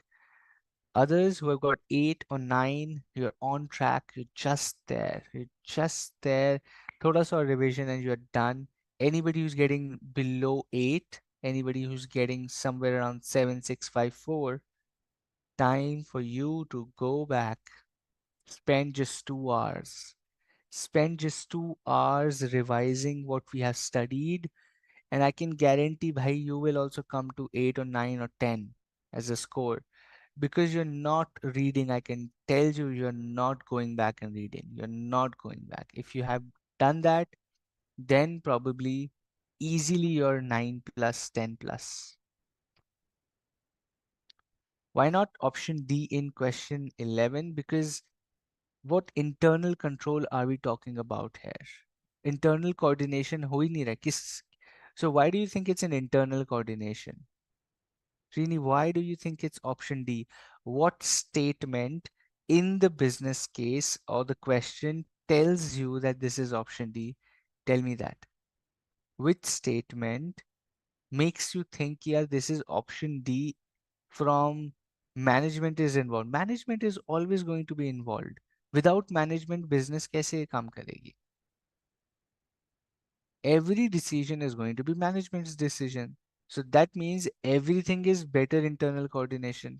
Others who have got 8 or 9, you're on track. You're just there. You're just there. Thoda sa revision and you're done. Anybody who's getting below 8, anybody who's getting somewhere around 7, 6, 5, 4, time for you to go back. Spend just 2 hours. Spend just 2 hours revising what we have studied, and I can guarantee bhai you will also come to 8 or 9 or 10 as a score, because you're not reading. I can tell you, you're not going back and reading. You're not going back. If you have done that, then probably easily you're 9 plus, 10 plus. Why not option D in question 11? Because what internal control are we talking about here? Internal coordination ho hi nahi raha. So why do you think it's an internal coordination? Srini, why do you think it's option D? What statement in the business case or the question tells you that this is option D? Tell me that. Which statement makes you think, yeah, this is option D from management is involved? Management is always going to be involved. Without management, business कैसे काम करेगी? Every decision is going to be management's decision. So that means everything is better internal coordination.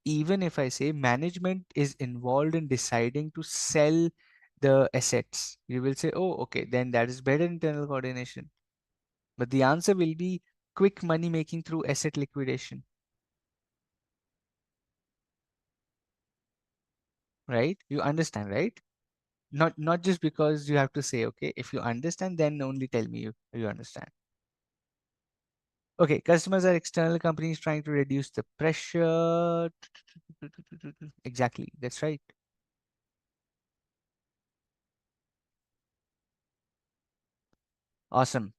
Even if I say management is involved in deciding to sell the assets, you will say, oh, okay, then that is better internal coordination. But the answer will be quick money making through asset liquidation, right? You understand, right? Not just because you have to say, okay, if you understand, then only tell me you understand. Okay, customers are external companies trying to reduce the pressure. Exactly, that's right. Awesome.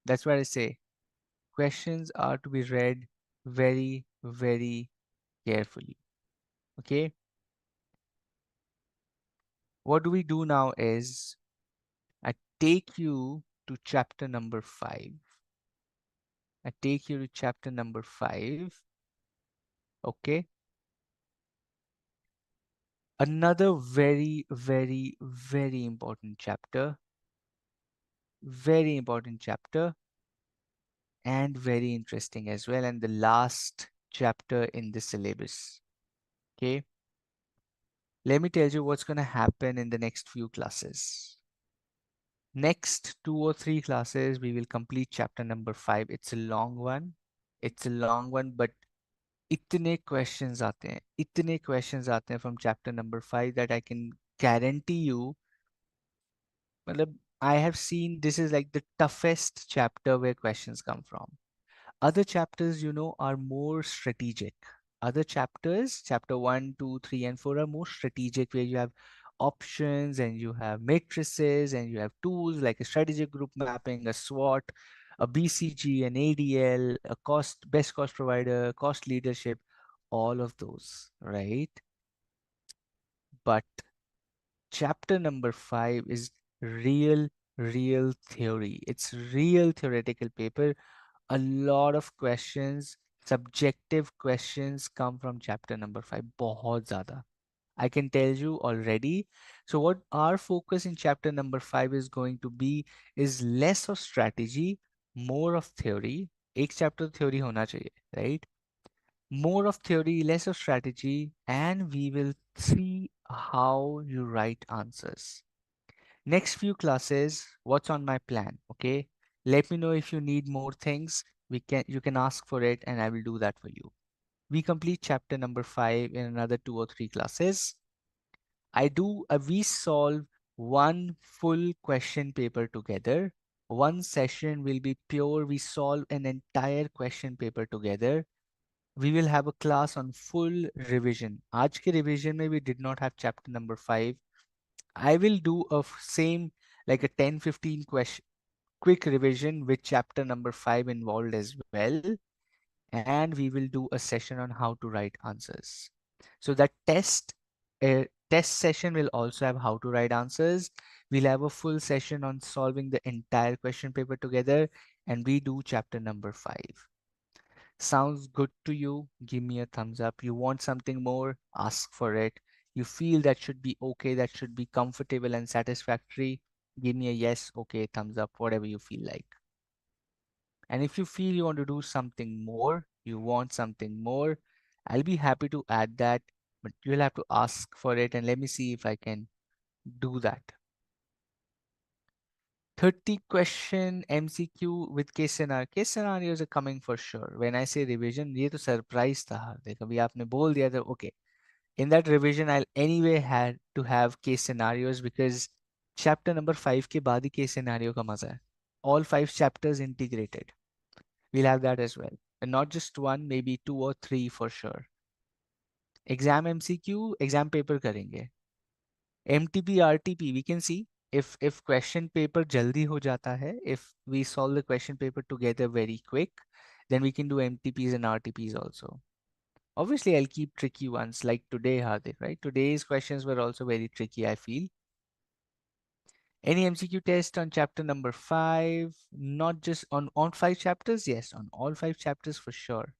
That's what I say. Questions are to be read very, very carefully. Okay. What do we do now is I take you to chapter number 5. I take you to chapter number 5. Okay. Another very, very, very important chapter. Very important chapter and very interesting as well. And the last chapter in the syllabus. Okay. Let me tell you what's going to happen in the next few classes. Next 2 or 3 classes, we will complete chapter number 5. It's a long one. It's a long one, but इतने questions आते हैं from chapter number 5 that I can guarantee you, मतलब, I have seen this is like the toughest chapter where questions come from. Other chapters, are more strategic. Other chapters, chapter 1, 2, 3, and 4 are more strategic, where you have options and you have matrices and you have tools like a strategic group mapping, a SWOT, a BCG, an ADL, a best cost provider, cost leadership, all of those, right? But chapter number 5 is real theory. It's real theoretical paper. A lot of questions, subjective questions come from chapter number 5. बहुत ज़्यादा. I can tell you already. So what our focus in chapter number 5 is going to be is less of strategy, more of theory. एक chapter theory होना चाहिए, right? More of theory, less of strategy, and we will see how you write answers. Next few classes, what's on my plan? Okay, let me know if you need more things. You can ask for it, and I will do that for you. We complete chapter number 5 in another 2 or 3 classes. We solve one full question paper together. One session will be pure. We solve an entire question paper together. We will have a class on full revision. आज के revision में we did not have chapter number 5. I will do a same like a 10-15 question quick revision with chapter number 5 involved as well. And we will do a session on how to write answers. So that test session will also have how to write answers. We'll have a full session on solving the entire question paper together, and we do chapter number 5. Sounds good to you? Give me a thumbs up. You want something more? Ask for it. You feel that should be okay, that should be comfortable and satisfactory? Give me a yes, okay, thumbs up, whatever you feel like. And if you feel you want to do something more, you want something more, I'll be happy to add that, but you'll have to ask for it, and let me see if I can do that. 30 question MCQ with case scenario. Case scenarios are coming for sure. When I say revision, ये तो surprise था हार्दिक. अभी आपने बोल दिया था, okay. In that revision, I'll anyway had to have case scenarios because chapter number 5 के बाद ही case scenario का मजा है. All 5 chapters integrated. We'll have that as well. And not just one, maybe 2 or 3 for sure. Exam MCQ, exam paper करेंगे. MTP, RTP, we can see if question paper jaldi ho jata hai, if we solve the question paper together very quick, then we can do MTPs and RTPs also. Obviously, I'll keep tricky ones like today, Hardik, right? Today's questions were also very tricky, I feel. Any MCQ test on chapter number 5? Not just on 5 chapters? Yes, on all 5 chapters for sure.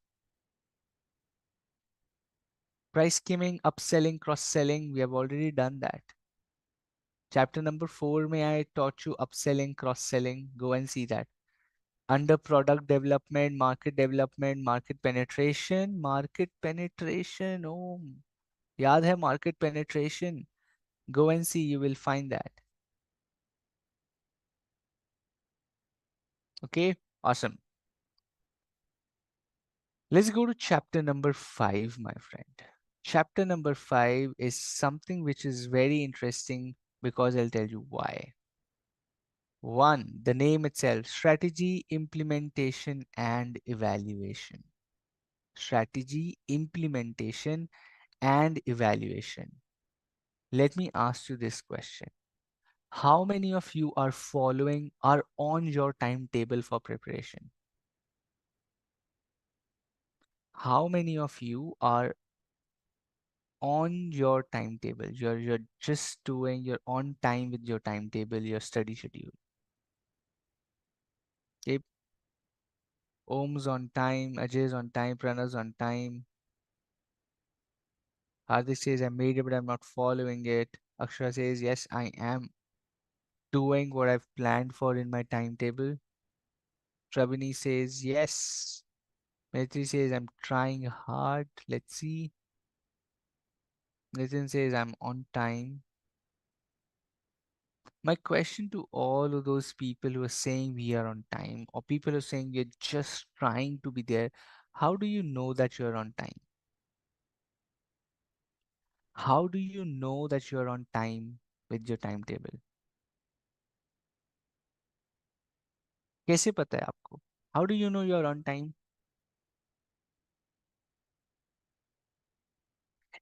Price skimming, upselling, cross-selling, we have already done that. Chapter number 4, may I taught you upselling, cross-selling. Go and see that. Under product development, market penetration, Oh, yaad hai market penetration. Go and see, you will find that. Okay, awesome. Let's go to chapter number 5, my friend. Chapter number 5 is something which is very interesting because I'll tell you why. One, the name itself, strategy, implementation, and evaluation. Strategy, implementation, and evaluation. Let me ask you this question. How many of you are on your timetable for preparation? How many of you are on your timetable? You're on time with your timetable, your study schedule. Okay, Om's on time, Ajay's on time, Pranav's on time. Hardik says, I made it, but I'm not following it. Akshara says, yes, I am doing what I've planned for in my timetable. Trabini says, yes. Maitri says, I'm trying hard. Let's see. Nitin says, I'm on time. My question to all of those people who are saying we are on time, or people who are saying you're just trying to be there, how do you know that you're on time? How do you know that you're on time with your timetable? कैसे पता है आपको? How do you know you're on time?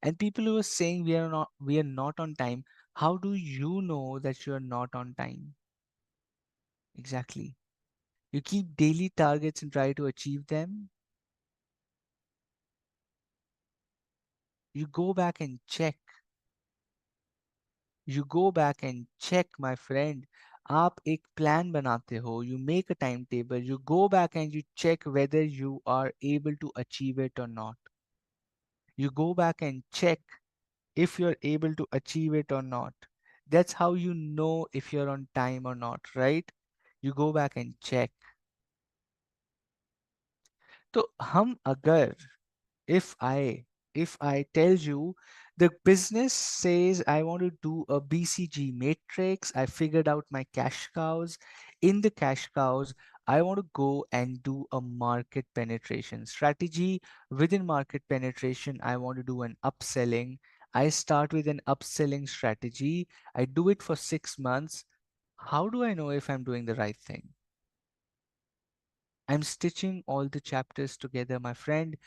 And people who are saying we are not on time, how do you know that you're not on time? Exactly. You keep daily targets and try to achieve them. You go back and check. You go back and check, my friend. आप एक plan बनाते हो, you make a timetable, you go back and you check whether you are able to achieve it or not. You go back and check if you're able to achieve it or not. That's how you know if you're on time or not, right? You go back and check. तो हम अगर if I tell you the business says I want to do a BCG matrix, I figured out my cash cows. In the cash cows, I want to go and do a market penetration strategy. Within market penetration, I want to do an upselling. I start with an upselling strategy. I do it for 6 months. How do I know if I'm doing the right thing? I'm stitching all the chapters together, my friend.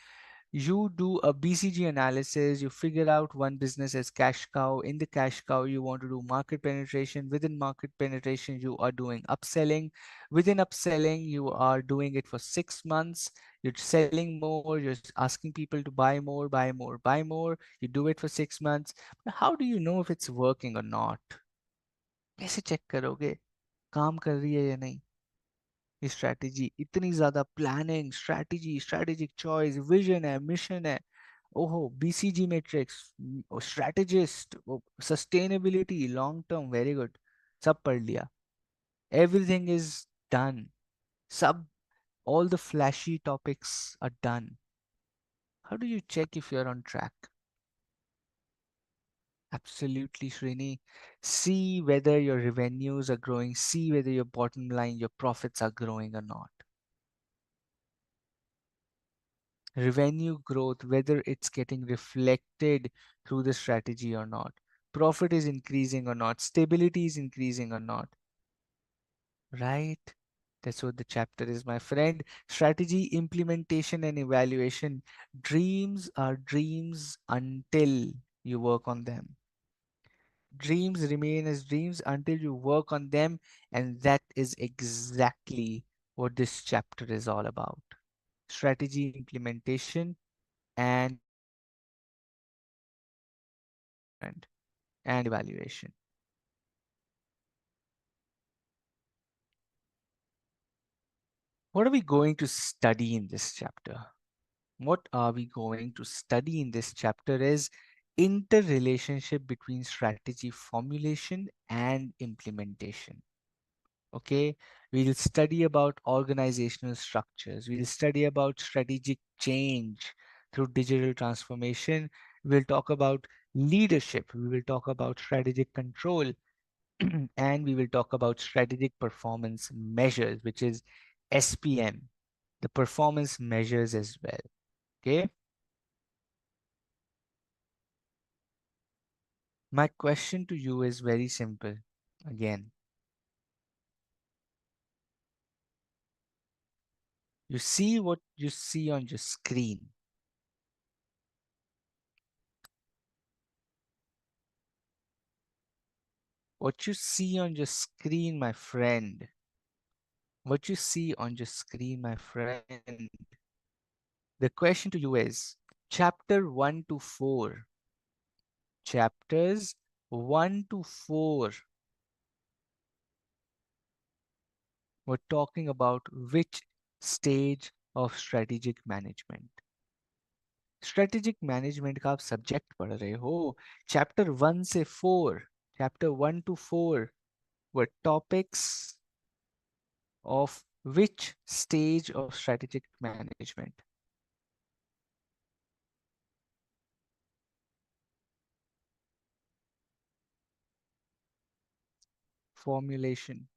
You do a BCG analysis, you figure out one business as cash cow. In the cash cow, you want to do market penetration. Within market penetration, you are doing upselling. Within upselling, you are doing it for 6 months. You're selling more, you're asking people to buy more, buy more, buy more. You do it for 6 months. But how do you know if it's working or not? कैसे check करोगे काम कर रही है या नहीं? ये strategy इतनी ज्यादा planning strategy strategic choice vision है मिशन है ओहो BCG matrix strategist sustainability long term very good सब पढ़ लिया एवरीथिंग इज डन सब all the flashy topics are done. How do you check if you're on track? Absolutely, Srini. See whether your revenues are growing, see whether your bottom line, your profits are growing or not. Revenue growth, whether it's getting reflected through the strategy or not. Profit is increasing or not. Stability is increasing or not. Right? That's what the chapter is, my friend. Strategy, implementation, and evaluation. Dreams are dreams until you work on them. Dreams remain as dreams until you work on them, and that is exactly what this chapter is all about. Strategy, implementation, and and evaluation. What are we going to study in this chapter? What are we going to study in this chapter is interrelationship between strategy formulation and implementation. Okay, we'll study about organizational structures. We'll study about strategic change through digital transformation. We'll talk about leadership. We will talk about strategic control. And we will talk about strategic performance measures, which is SPM, the performance measures as well. Okay. My question to you is very simple. Again, you see what you see on your screen. What you see on your screen, my friend. What you see on your screen, my friend. The question to you is chapter 1 to 4. Chapters 1 to 4. We're talking about which stage of strategic management. Strategic management का आप subject पढ़ रहे हो chapter 1 से 4 chapter 1 to 4 were topics of which stage of strategic management? Formulation.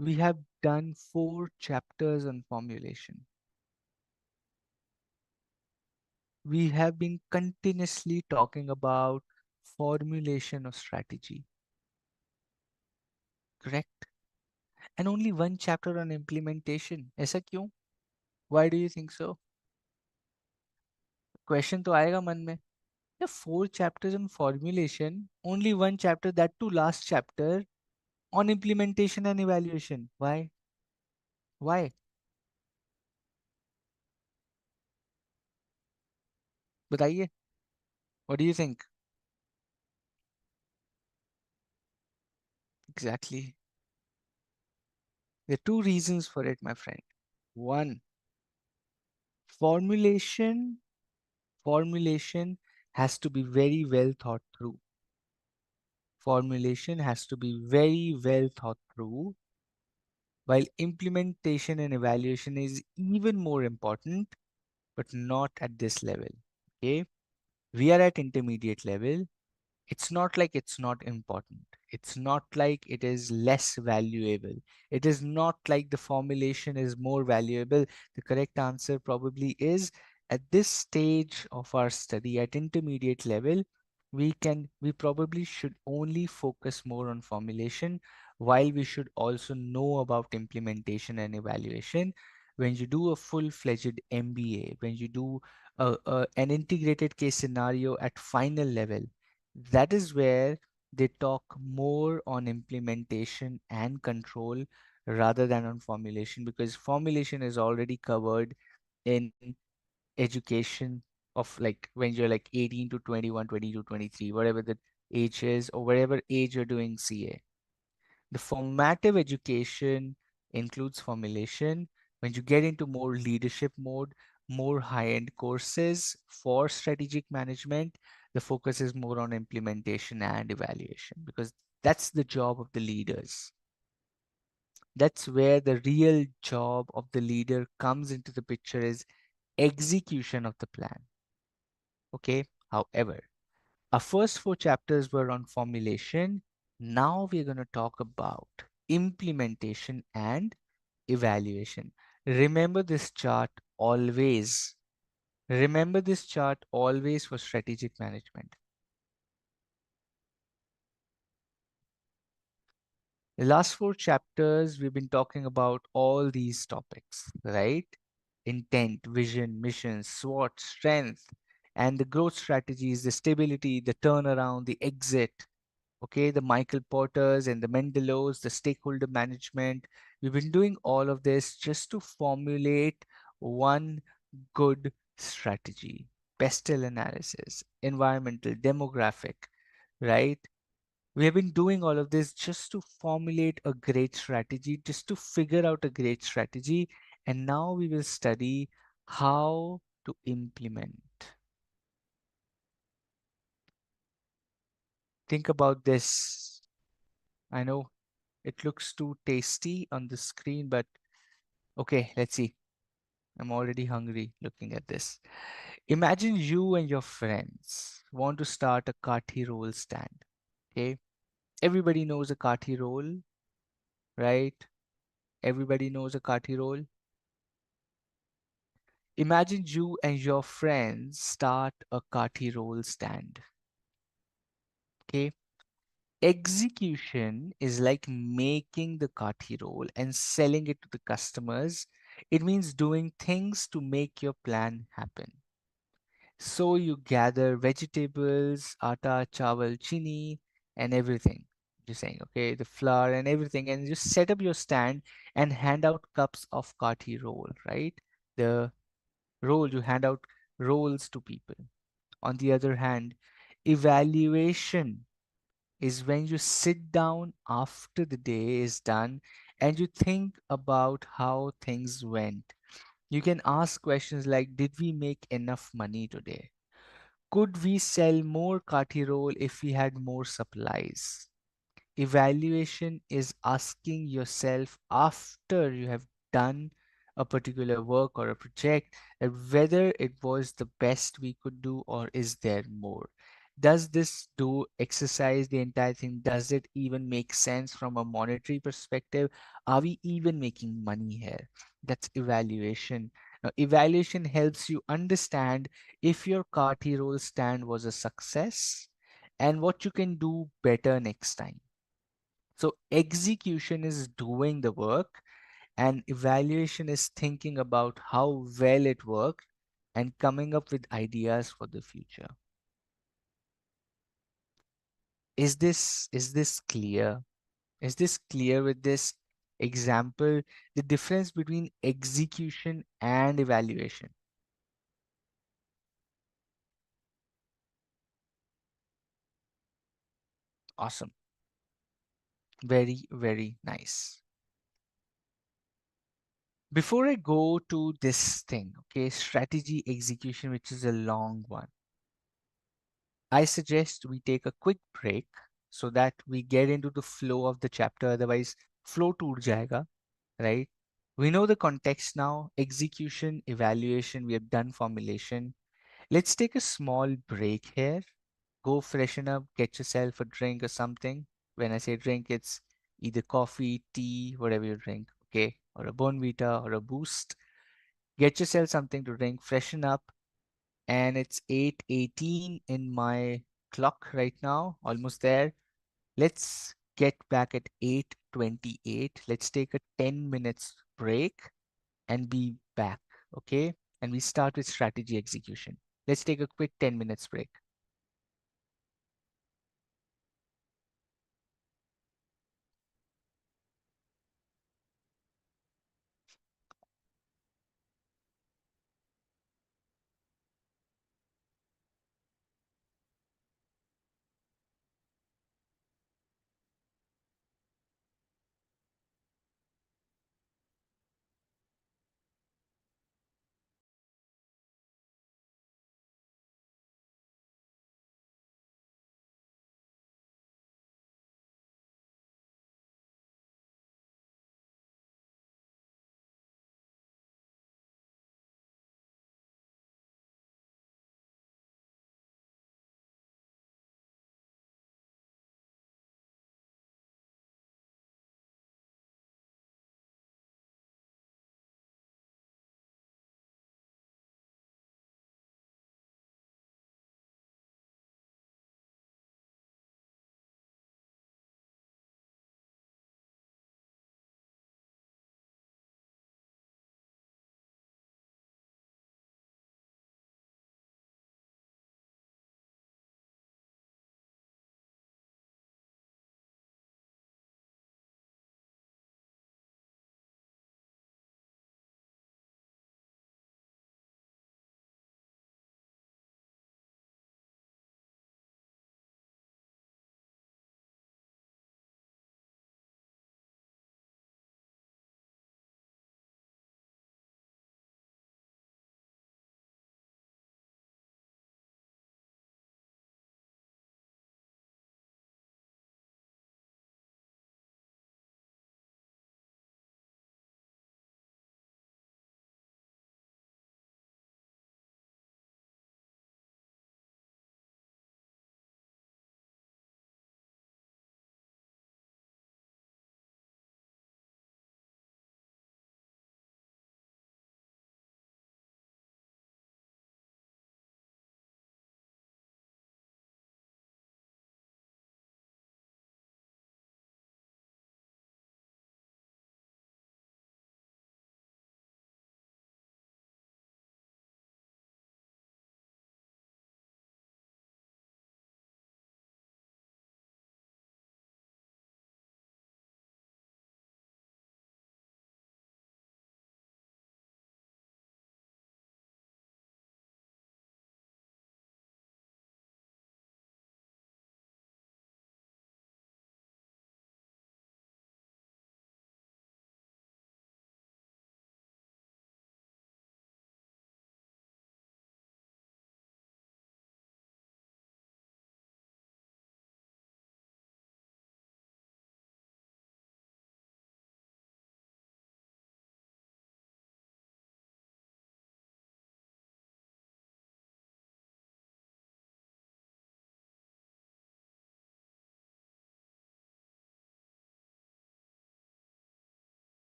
We have done 4 chapters on formulation. We have been continuously talking about formulation of strategy, correct? And only one chapter on implementation. ऐसा क्यों? Why do you think so? Question तो आएगा मन में. The 4 chapters on formulation, only one chapter, that too last chapter, on implementation and evaluation. Why? Why? बताइए. What do you think? Exactly. There are two reasons for it, my friend. One, formulation formulation has to be very well thought through. Formulation has to be very well thought through, while implementation and evaluation is even more important, but not at this level. Okay, we are at intermediate level. It's not like it's not important. It's not like it is less valuable. It is not like the formulation is more valuable. The correct answer probably is, at this stage of our study at intermediate level, we probably should only focus more on formulation, while we should also know about implementation and evaluation. When you do a full-fledged MBA, when you do an integrated case scenario at final level, that is where they talk more on implementation and control rather than on formulation, because formulation is already covered in education of like when you're like 18 to 21, 20 to 23, whatever the age is, or whatever age you're doing CA. The formative education includes formulation. When you get into more leadership mode, more high-end courses for strategic management, the focus is more on implementation and evaluation, because that's the job of the leaders. That's where the real job of the leader comes into the picture, is execution of the plan. Okay. However, our first four chapters were on formulation. Now we're going to talk about implementation and evaluation. Remember this chart always. Remember this chart always for strategic management. The last four chapters, we've been talking about all these topics, right? Intent, vision, mission, SWOT, strength, and the growth strategies, the stability, the turnaround, the exit. Okay, the Michael Porters and the Mendelos, the stakeholder management. We've been doing all of this just to formulate one good strategy. Pestle analysis, environmental, demographic, right? We have been doing all of this just to formulate a great strategy, just to figure out a great strategy. And now we will study how to implement. Think about this. I know it looks too tasty on the screen, but okay, let's see. I'm already hungry looking at this. Imagine you and your friends want to start a Kati roll stand. Okay. Everybody knows a Kati roll, right? Everybody knows a Kati roll. Imagine you and your friends start a Kati roll stand. Okay. Execution is like making the Kati roll and selling it to the customers. It means doing things to make your plan happen. So you gather vegetables, atta, chawal, chini, and everything. Just saying, okay, the flour and everything, and just set up your stand and hand out cups of Kati roll, right? The roll, you hand out rolls to people. On the other hand, evaluation is when you sit down after the day is done and you think about how things went. You can ask questions like, did we make enough money today? Could we sell more Kati roll if we had more supplies? Evaluation is asking yourself after you have done a particular work or a project that whether it was the best we could do or is there more. Does this do exercise the entire thing? Does it even make sense from a monetary perspective? Are we even making money here? That's evaluation. Now, evaluation helps you understand if your Kati roll stand was a success and what you can do better next time. So execution is doing the work and evaluation is thinking about how well it worked and coming up with ideas for the future. Is this clear? Is this clear with this example? The difference between execution and evaluation. Awesome. Very, very nice. Before I go to this thing, okay, strategy execution, which is a long one, I suggest we take a quick break so that we get into the flow of the chapter. Otherwise, flow tour jayega, right? We know the context now, execution, evaluation, we have done formulation. Let's take a small break here. Go freshen up, get yourself a drink or something. When I say drink, it's either coffee, tea, whatever you drink, okay? Or a Bonvita or a Boost. Get yourself something to drink, freshen up, and it's 8:18 in my clock right now, almost there. Let's get back at 8:28. Let's take a 10 minutes break and be back, okay? And we start with strategy execution. Let's take a quick 10 minutes break.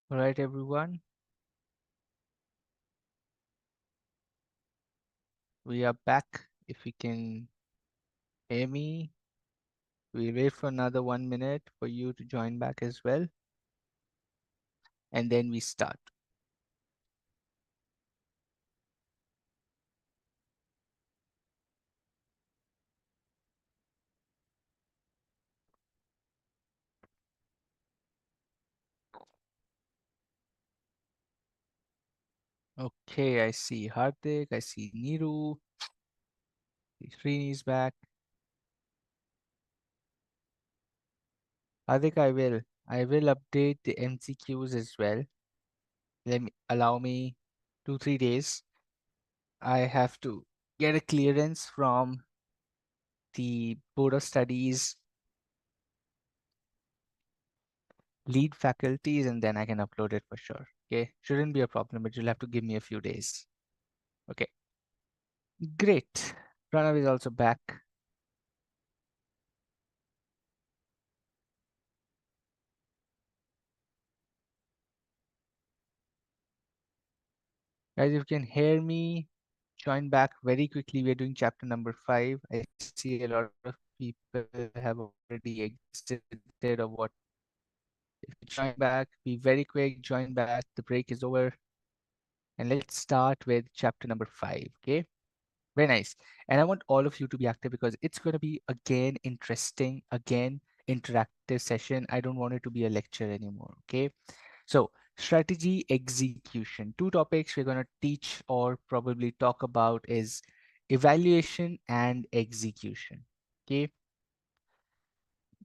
All right, everyone. We are back. If you can hear me, we'll wait for another 1 minute for you to join back as well. And then we start. Okay, I see Hardik, I see Niru, Srini is back. Hardik, I will update the MCQs as well. Allow me 2-3 days. I have to get a clearance from the Board of Studies lead faculties, and then I can upload it for sure. Okay, shouldn't be a problem, but you'll have to give me a few days. Okay, great. Pranav is also back. Guys, if you can hear me, join back very quickly. We're doing chapter number 5. I see a lot of people have already exited or what. If you join back, be very quick, join back. The break is over. And let's start with chapter number 5. Okay. Very nice. And I want all of you to be active because it's going to be again interesting, again interactive session. I don't want it to be a lecture anymore. Okay. So strategy execution. Two topics we're going to teach or probably talk about is evaluation and execution. Okay.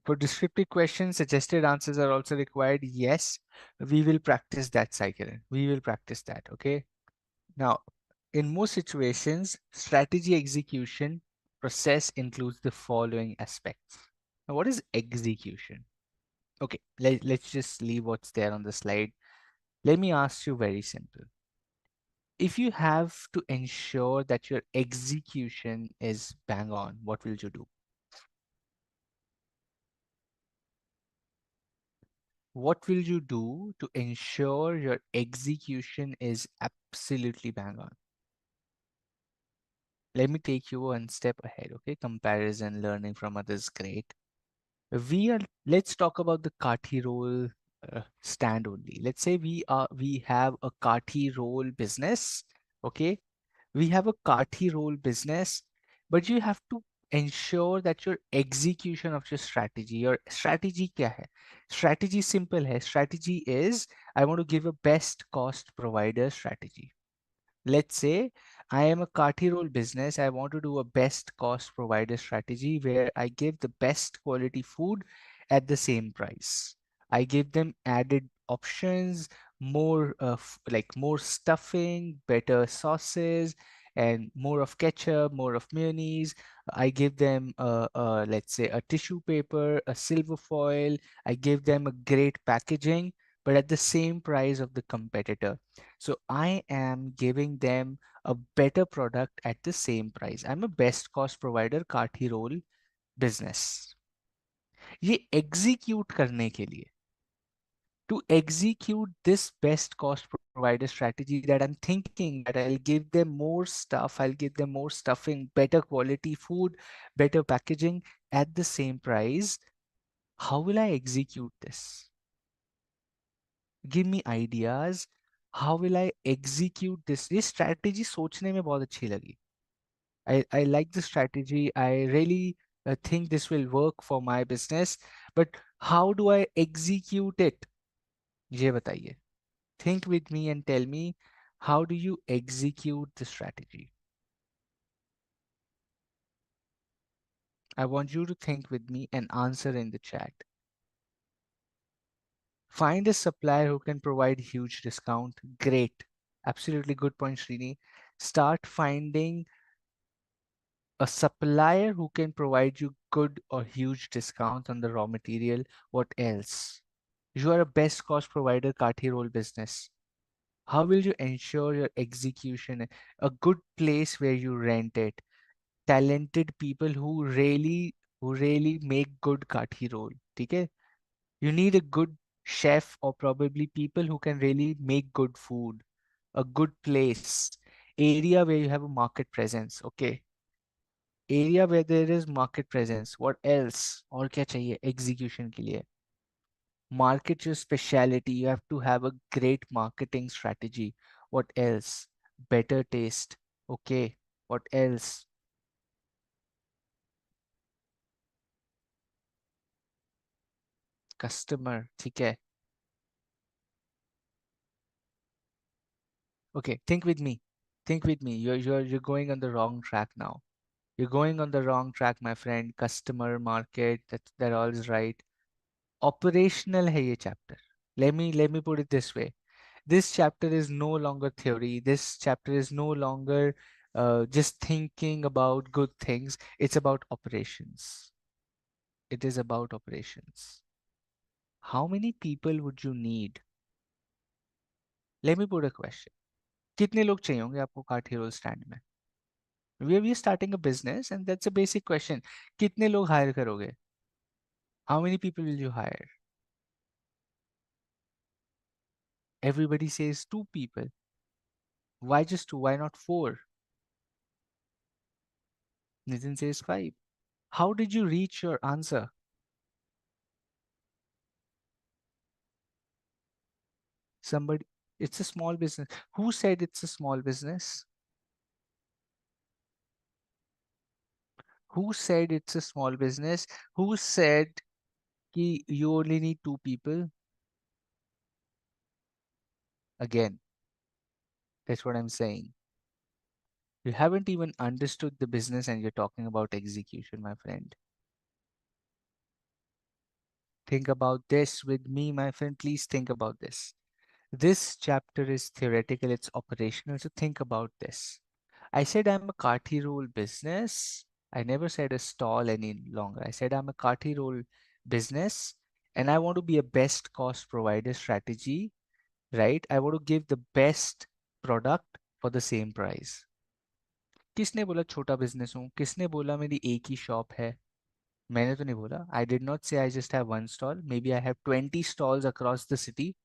For descriptive questions, suggested answers are also required. Yes, we will practice that cycle. We will practice that. Okay. Now, in most situations, strategy execution process includes the following aspects. Now, what is execution? Okay, let's just leave what's there on the slide. Let me ask you very simple. If you have to ensure that your execution is bang on, what will you do? What will you do to ensure your execution is absolutely bang on? Let me take you one step ahead, okay? Comparison, learning from others, great. Let's talk about the Kati role stand only. Let's say we have a Kati role business, okay? We have a Kati role business, but you have to ensure that your execution of your strategy क्या है? Strategy simple है. Strategy is I want to give a best cost provider strategy. Let's say I am a Kati roll business. I want to do a best cost provider strategy where I give the best quality food at the same price. I give them added options, more of like more stuffing, better sauces, and more of ketchup, more of mayonnaise. I give them let's say a tissue paper, a silver foil. I give them a great packaging, but at the same price of the competitor. So I am giving them a better product at the same price. I'm a best cost provider काठी role business. ये execute करने के लिए to execute this best cost provider strategy that I'm thinking that I'll give them more stuff, I'll give them more stuffing, better quality food, better packaging at the same price. How will I execute this? Give me ideas. How will I execute this? ये strategy सोचने में बहुत अच्छी लगी. I like the strategy. I really think this will work for my business. But how do I execute it? ये बताइए. Think with me and tell me, how do you execute the strategy? I want you to think with me and answer in the chat. Find a supplier who can provide huge discount. Great. Absolutely good point, Srini. Start finding a supplier who can provide you good or huge discounts on the raw material. What else? You are a best cost provider Kathi roll business. How will you ensure your execution? A good place where you rent it. Talented people who really make good Kathi roll. Okay? You need a good chef, or probably people who can really make good food, a good place, area where you have a market presence. Okay, area where there is market presence. What else? और क्या चाहिए execution के लिए? Market your speciality. You have to have a great marketing strategy. What else? Better taste. Okay. What else? Customer. ठीक है. Okay. Think with me. Think with me. You're going on the wrong track now. You're going on the wrong track, my friend. Customer, market. That all is right. Operational है ये chapter. Let me put it this way. This chapter is no longer theory. This chapter is no longer just thinking about good things. It's about operations. It is about operations. How many people would you need? Let me put a question. कितने लोग चाहिए होंगे आपको काठी role stand में? We are starting a business and that's a basic question. कितने लोग hire करोगे? How many people will you hire? Everybody says two people. Why just two? Why not four? Nitin says five. How did you reach your answer? Somebody, it's a small business. Who said it's a small business? Who said it's a small business? Who said ki you only need two people? Again, that's what I'm saying. You haven't even understood the business and you're talking about execution, my friend. Think about this with me, my friend. Please think about this. This chapter is theoretical, it's operational. So think about this. I said I'm a Kati roll business. I never said a stall any longer. I said I'm a Kati roll business and I want to be a best cost provider strategy, right? I want to give the best product for the same price. किसने बोला छोटा business हूँ? किसने बोला मेरी एक ही shop है? मैंने तो नहीं बोला. I did not say I just have one stall. Maybe I have 20 stalls across the city.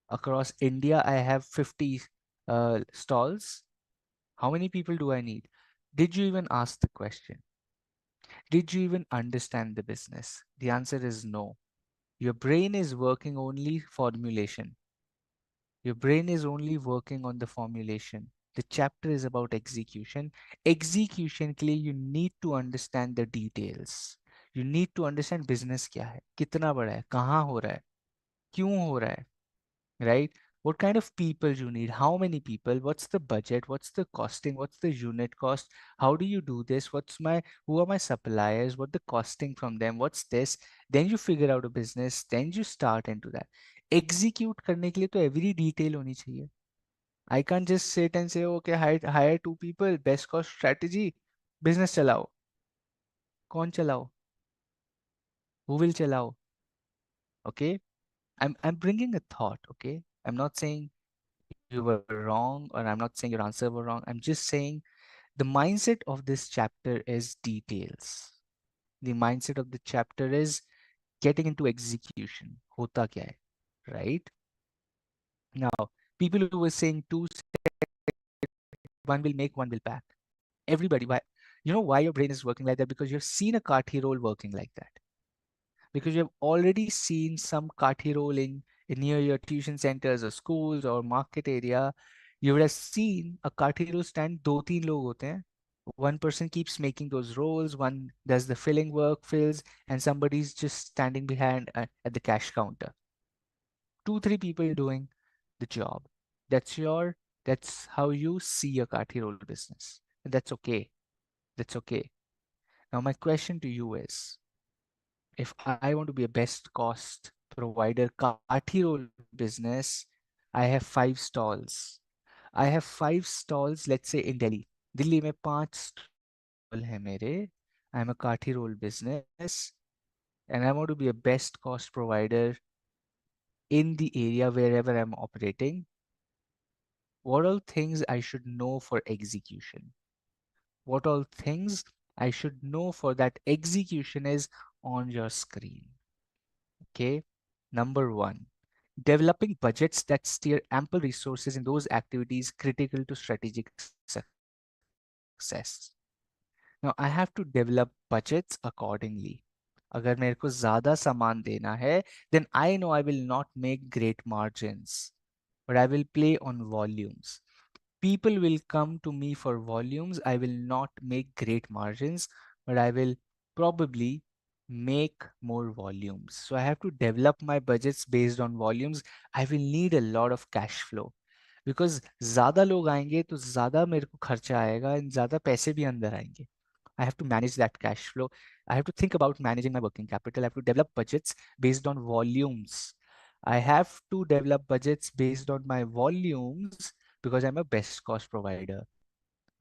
Across India, I have 50 stalls. How many people do I need? Did you even ask the question? Did you even understand the business? The answer is no. Your brain is working only formulation. Your brain is only working on the formulation. The chapter is about execution. Execution के लिए you need to understand the details. You need to understand business क्या है, कितना बड़ा है, कहाँ हो रहा है, क्यों हो रहा है, right? What kind of people you need, how many people, what's the budget, what's the costing, what's the unit cost, how do you do this, who are my suppliers, what the costing from them, what's this, then you figure out a business, then you start into that. Execute करने के लिए तो every detail होनी चाहिए. I can't just sit and say okay, hire two people, best cost strategy, business चलाओ. कौन चलाओ? Who will चलाओ? Okay, I'm bringing a thought. Okay, I'm not saying you were wrong or I'm not saying your answer were wrong. I'm just saying the mindset of this chapter is details. The mindset of the chapter is getting into execution. Hota kya hai, right? Now, people who were saying two, one will make, one will pack. Everybody, why? You know why your brain is working like that? Because you've seen a Kathi roll working like that. Because you have already seen some Kathi roll in near your tuition centers or schools or market area. You would have seen a Kathi roll stand, दो तीन लोग होते हैं. One person keeps making those rolls, one does the filling work, fills, and somebody's just standing behind at the cash counter. Two, three people doing the job. That's your, that's how you see a Kathi roll business. And that's okay. That's okay. Now, my question to you is, if I want to be a best cost provider, Kathi roll business, I have five stalls. I have five stalls, let's say in Delhi. Delhi में 5 stall है मेरे. I'm a Kathi roll business and I want to be a best cost provider in the area wherever I'm operating. What all things I should know for execution? What all things I should know for that execution is on your screen. Okay. Number one. developing budgets that steer ample resources in those activities critical to strategic success. Now, I have to develop budgets accordingly. अगर मेरे को ज़्यादा सामान देना है, then I know I will not make great margins, but I will play on volumes. People will come to me for volumes. I will not make great margins, but I will probably make more volumes. So I have to develop my budgets based on volumes. I will need a lot of cash flow because ज़्यादा लोग आएंगे तो ज़्यादा मेरे को खर्चा आएगा and ज़्यादा पैसे भी अंदर आएंगे. I have to manage that cash flow. I have to think about managing my working capital. I have to develop budgets based on volumes. I have to develop budgets based on my volumes because I'm a best cost provider.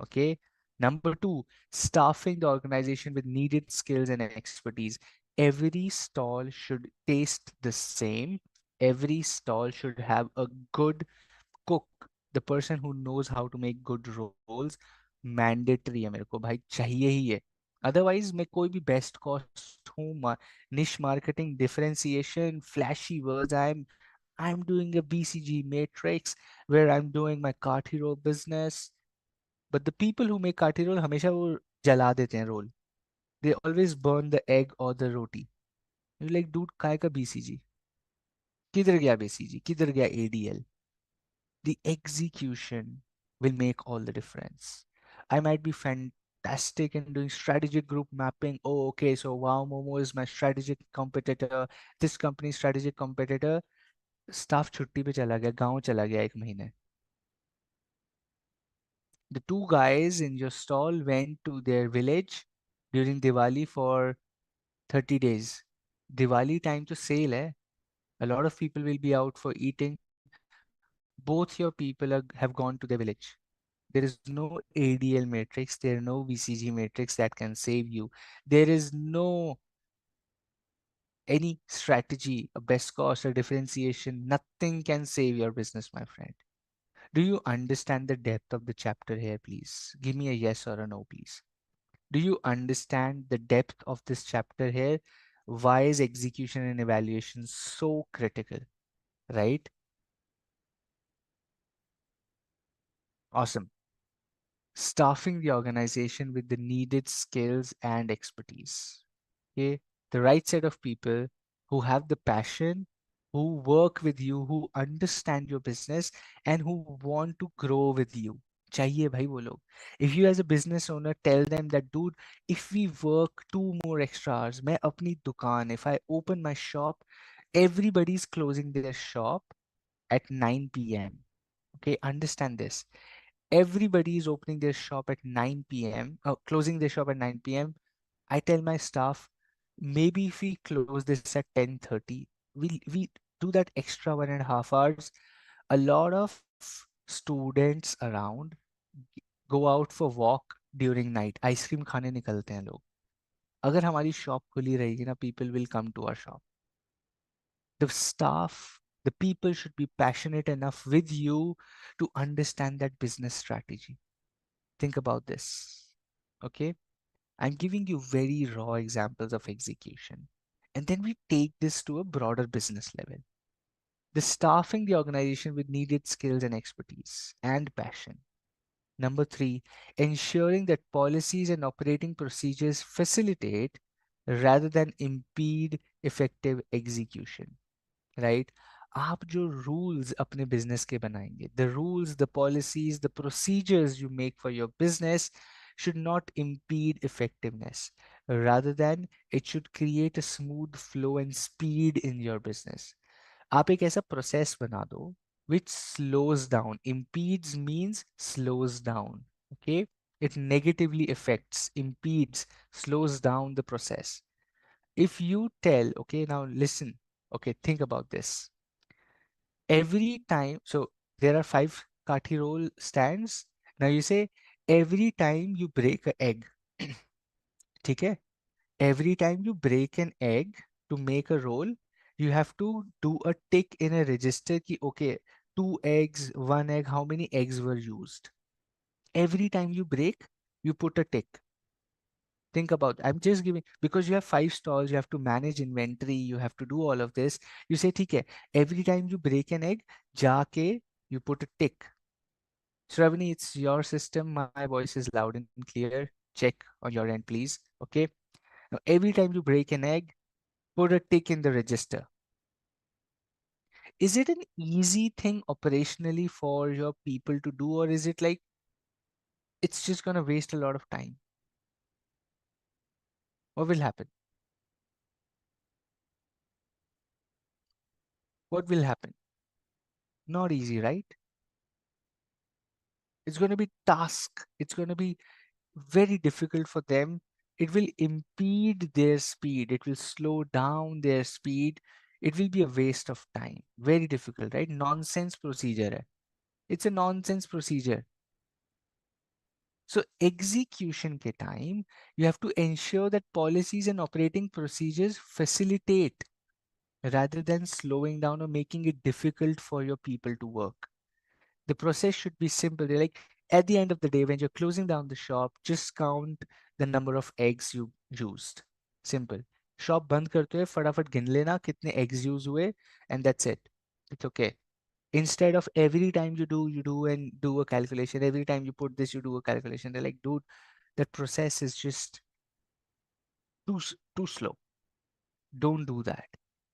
Okay. Number two, staffing the organization with needed skills and expertise. Every stall should taste the same. Every stall should have a good cook, the person who knows how to make good rolls. Mandatory है मेरे को भाई, चाहिए ही है. Otherwise मैं कोई भी best cost हूँ, niche marketing, differentiation, flashy words, I'm doing a BCG matrix where I'm doing my काठी roll business. But the people who make काठी roll हमेशा वो जला देते हैं role. They always burn the egg or the roti. You're like, dude, काय का BCG? किधर गया BCG? किधर गया ADL? The execution will make all the difference. I might be fantastic in doing strategic group mapping. Oh, okay, so Wow Momo is my strategic competitor. This company's strategic competitor. Staff छुट्टी पे चला गया, गांव चला गया 1 महीने. The two guys in your stall went to their village during Diwali for 30 days. Diwali time to sale hai. A lot of people will be out for eating. Both your people have gone to their village. There is no ADL matrix, there are no VCG matrix that can save you. There is no any strategy, a best cost or differentiation. Nothing can save your business, my friend. Do you understand the depth of the chapter here, please? Give me a yes or a no, please. Do you understand the depth of this chapter here? Why is execution and evaluation so critical, right? Awesome. Staffing the organization with the needed skills and expertise. Okay, the right set of people who have the passion, who work with you, who understand your business, and who want to grow with you. चाहिए भाई वो लोग. If you as a business owner tell them that, dude, if we work 2 more extra hours, मैं अपनी दुकान, if I open my shop, everybody's closing their shop at 9 p.m. Okay, understand this. Everybody is opening their shop at 9 p.m., closing their shop at 9 p.m. I tell my staff, maybe if we close this at 10:30, we do that extra 1.5 hours. A lot of students around go out for walk during night. Ice cream खाने निकलते हैं लोग. अगर हमारी shop खुली रहेगी ना, people will come to our shop. The staff, the people should be passionate enough with you to understand that business strategy. Think about this. Okay. I'm giving you very raw examples of execution. And then we take this to a broader business level. The staffing the organization with needed skills and expertise and passion. Number three, ensuring that policies and operating procedures facilitate rather than impede effective execution. Right. आप जो rules अपने business के बनाएंगे, the rules, the policies, the procedures you make for your business should not impede effectiveness. Rather than, it should create a smooth flow and speed in your business. आप एक ऐसा process बना दो which slows down. Impedes means slows down. Okay? It negatively affects, impedes, slows down the process. If you tell, okay, now listen, okay, think about this. Every time, so there are 5 kathi roll stands. Now you say every time you break an egg, ठीक है? Every time you break an egg to make a roll, you have to do a tick in a register ki, okay, 2 eggs, 1 egg, how many eggs were used? Every time you break, you put a tick. Think about, I'm just giving, because you have 5 stalls, you have to manage inventory, you have to do all of this. You say, ठीक है, every time you break an egg, जाके you put a tick. Shravani, it's your system. My voice is loud and clear. Check on your end, please. Okay. Now, every time you break an egg, put a tick in the register. Is it an easy thing operationally for your people to do, or is it like it's just going to waste a lot of time? What will happen? What will happen? Not easy, right? It's going to be task. It's going to be very difficult for them. It will impede their speed. It will slow down their speed. It will be a waste of time. Very difficult, right? Nonsense procedure hai. It's a nonsense procedure. So execution ke time, you have to ensure that policies and operating procedures facilitate rather than slowing down or making it difficult for your people to work. The process should be simple. They're like, at the end of the day, when you're closing down the shop, just count the number of eggs you used. Simple. Shop बंद करते हुए फटाफट गिन लेना कितने eggs use हुए, and that's it. It's okay. Instead of every time you do a calculation, every time you put this, you do a calculation. They're like, dude, that process is just too slow. Don't do that.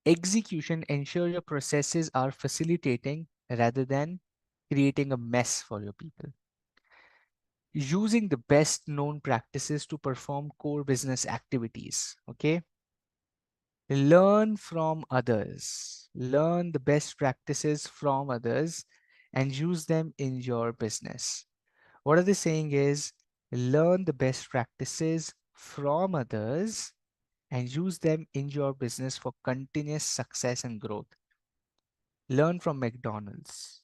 Execution, ensure your processes are facilitating rather than creating a mess for your people. Using the best known practices to perform core business activities. Okay. Learn from others. Learn the best practices from others and use them in your business. What are they saying is learn the best practices from others and use them in your business for continuous success and growth. Learn from McDonald's.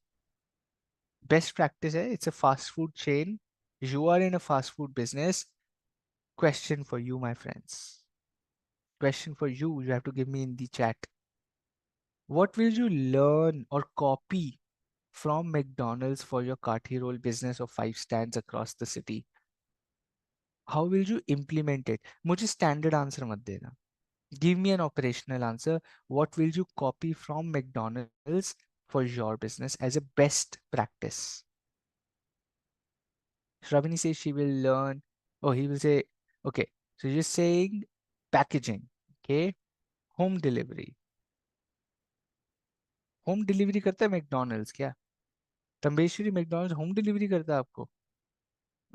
Best practice, it's a fast food chain. You are in a fast food business. Question for you, my friends. Question for you. You have to give me in the chat. What will you learn or copy from McDonald's for your Kati roll business of 5 stands across the city? How will you implement it? मुझे standard answer मत देना. Give me an operational answer. What will you copy from McDonald's for your business as a best practice? Shravani says she will learn. Oh, he will say, okay. So you're saying packaging, okay? Home delivery. Home delivery करता है McDonald's क्या? तंबेश्वरी McDonald's home delivery करता है आपको?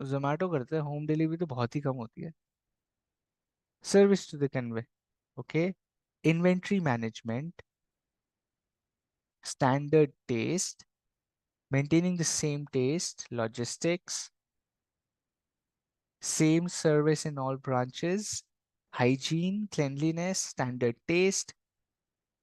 जोमेटो करता है home delivery तो बहुत ही कम होती है. Service to the convey. Okay. Inventory management. Standard test. Maintaining the same taste, logistics, same service in all branches, hygiene, cleanliness, standard taste.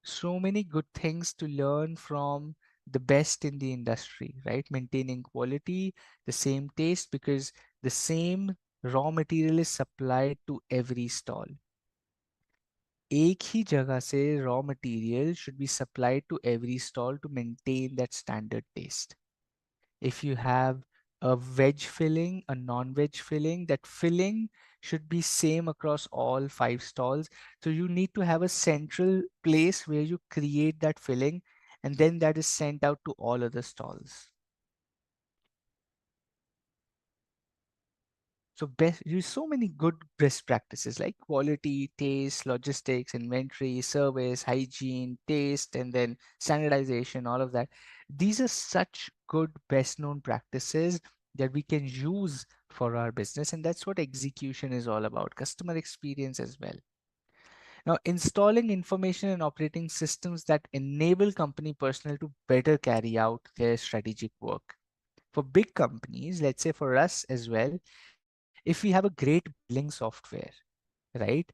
So many good things to learn from the best in the industry, right? Maintaining quality, the same taste, because the same raw material is supplied to every stall. एक ही जगह से raw material should be supplied to every stall to maintain that standard taste. If you have a veg filling, a non-veg filling, that filling should be same across all 5 stalls. So you need to have a central place where you create that filling, and then that is sent out to all other stalls. So best, there's so many good best practices like quality, taste, logistics, inventory, service, hygiene, taste, and then standardization, all of that. These are such good best known practices that we can use for our business. And that's what execution is all about, customer experience as well. Now, installing information and operating systems that enable company personnel to better carry out their strategic work. For big companies, let's say for us as well, if we have a great billing software, right?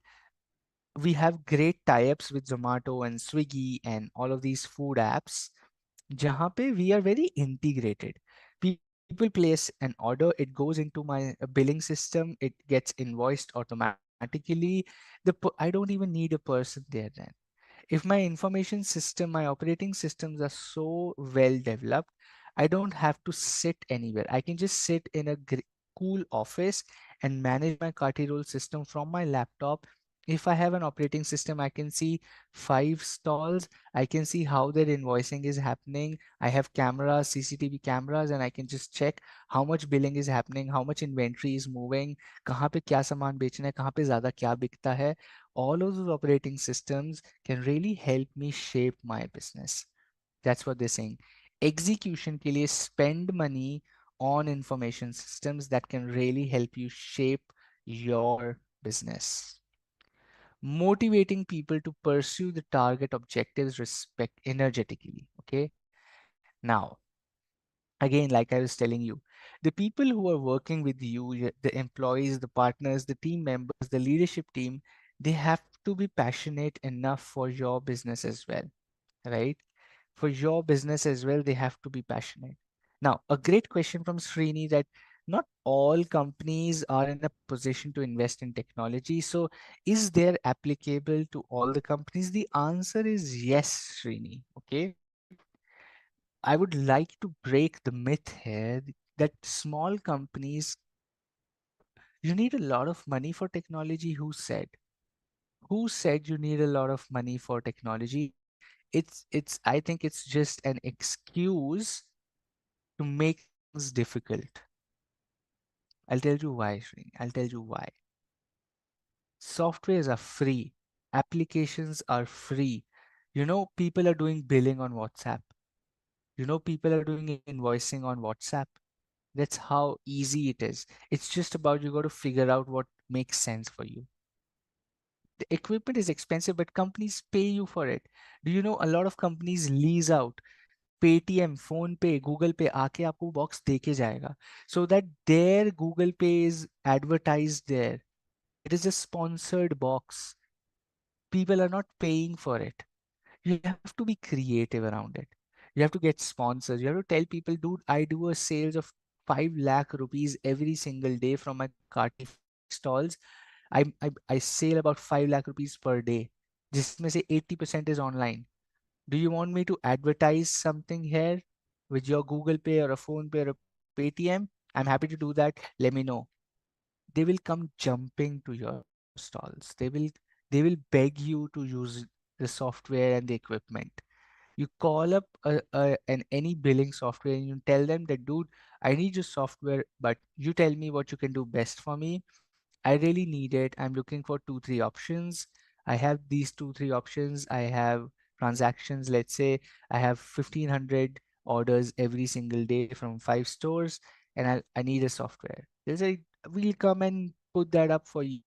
We have great tie-ups with Zomato and Swiggy and all of these food apps, jahan pe we are very integrated. People place an order, it goes into my billing system, it gets invoiced automatically. I don't even need a person there then. If my information system, my operating systems are so well developed, I don't have to sit anywhere. I can just sit in a cool office and manage my Kati role system from my laptop. If I have an operating system, I can see 5 stalls. I can see how their invoicing is happening. I have cameras, CCTV cameras, and I can just check how much billing is happening, how much inventory is moving, कहाँ पे क्या सामान बेचना है, कहाँ पे ज़्यादा क्या बिकता है. All of those operating systems can really help me shape my business. That's what they're saying. Execution के लिए spend money on information systems that can really help you shape your business. Motivating people to pursue the target objectives respect energetically. Okay. Now, again, like I was telling you, the people who are working with you, the employees, the partners, the team members, the leadership team, they have to be passionate enough for your business as well, right? For your business as well, they have to be passionate. Now, a great question from Srini that not all companies are in a position to invest in technology. So, is there applicable to all the companies? The answer is yes, Srini. Okay. I would like to break the myth here that small companies, you need a lot of money for technology. Who said? Who said you need a lot of money for technology? It's I think it's just an excuse to make things difficult. I'll tell you why, Srini. I'll tell you why. Softwares are free. Applications are free. You know, people are doing billing on WhatsApp. You know, people are doing invoicing on WhatsApp. That's how easy it is. It's just about you got to figure out what makes sense for you. The equipment is expensive, but companies pay you for it. Do you know a lot of companies lease out? Paytm, phone पे, Google पे आके आपको box देके जाएगा, so that their Google Pay is advertised there. It is a sponsored box. People are not paying for it. You have to be creative around it. You have to get sponsors. You have to tell people, dude, I do a sales of 5 lakh rupees every single day from my Kati stalls. I sell about 5 lakh rupees per day, जिसमें से 80% is online. Do you want me to advertise something here with your Google Pay or a phone pay or a Paytm? I'm happy to do that. Let me know. They will come jumping to your stalls. They will beg you to use the software and the equipment. You call up any billing software and you tell them that, dude, I need your software, but you tell me what you can do best for me. I really need it. I'm looking for 2 3 options. I have these 2 3 options. I have transactions. Let's say I have 1,500 orders every single day from 5 stores, and I need a software. They'll say, we'll come and put that up for you.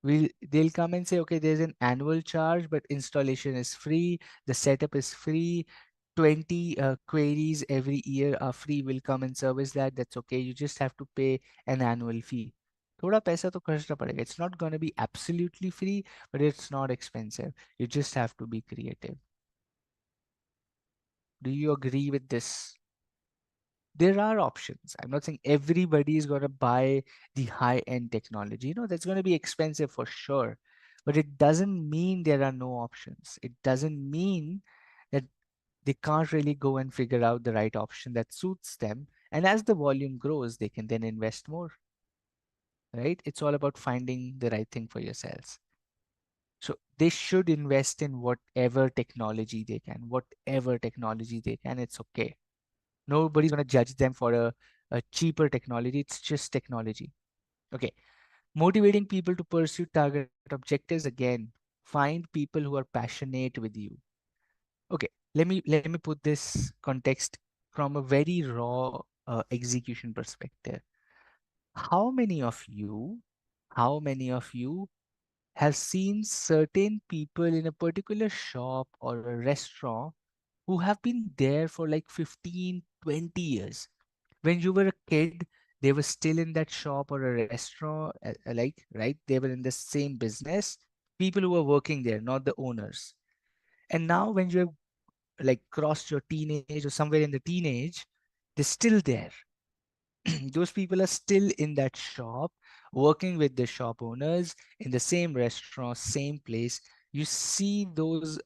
They'll come and say, okay, there's an annual charge, but installation is free, the setup is free, 20 queries every year are free. We'll come and service that. That's okay. You just have to pay an annual fee. थोड़ा पैसा तो खर्चना पड़ेगा. It's not going to be absolutely free, but it's not expensive. You just have to be creative. Do you agree with this? There are options. I'm not saying everybody is going to buy the high end technology. No, that's going to be expensive for sure. But it doesn't mean there are no options. It doesn't mean that they can't really go and figure out the right option that suits them. And as the volume grows, they can then invest more, right? It's all about finding the right thing for yourselves. So they should invest in whatever technology they can, whatever technology they can. It's okay. Nobody's going to judge them for a cheaper technology. It's just technology. Okay. Motivating people to pursue target objectives again. Find people who are passionate with you. Okay. Let me put this context from a very raw execution perspective. How many of you, how many of you have seen certain people in a particular shop or a restaurant who have been there for like 15, 20 years? When you were a kid, they were still in that shop or a restaurant, like, right? They were in the same business. People who were working there, not the owners. And now, when you have like crossed your teenage or somewhere in the teenage, they're still there. Those people are still in that shop, working with the shop owners in the same restaurant, same place. You see those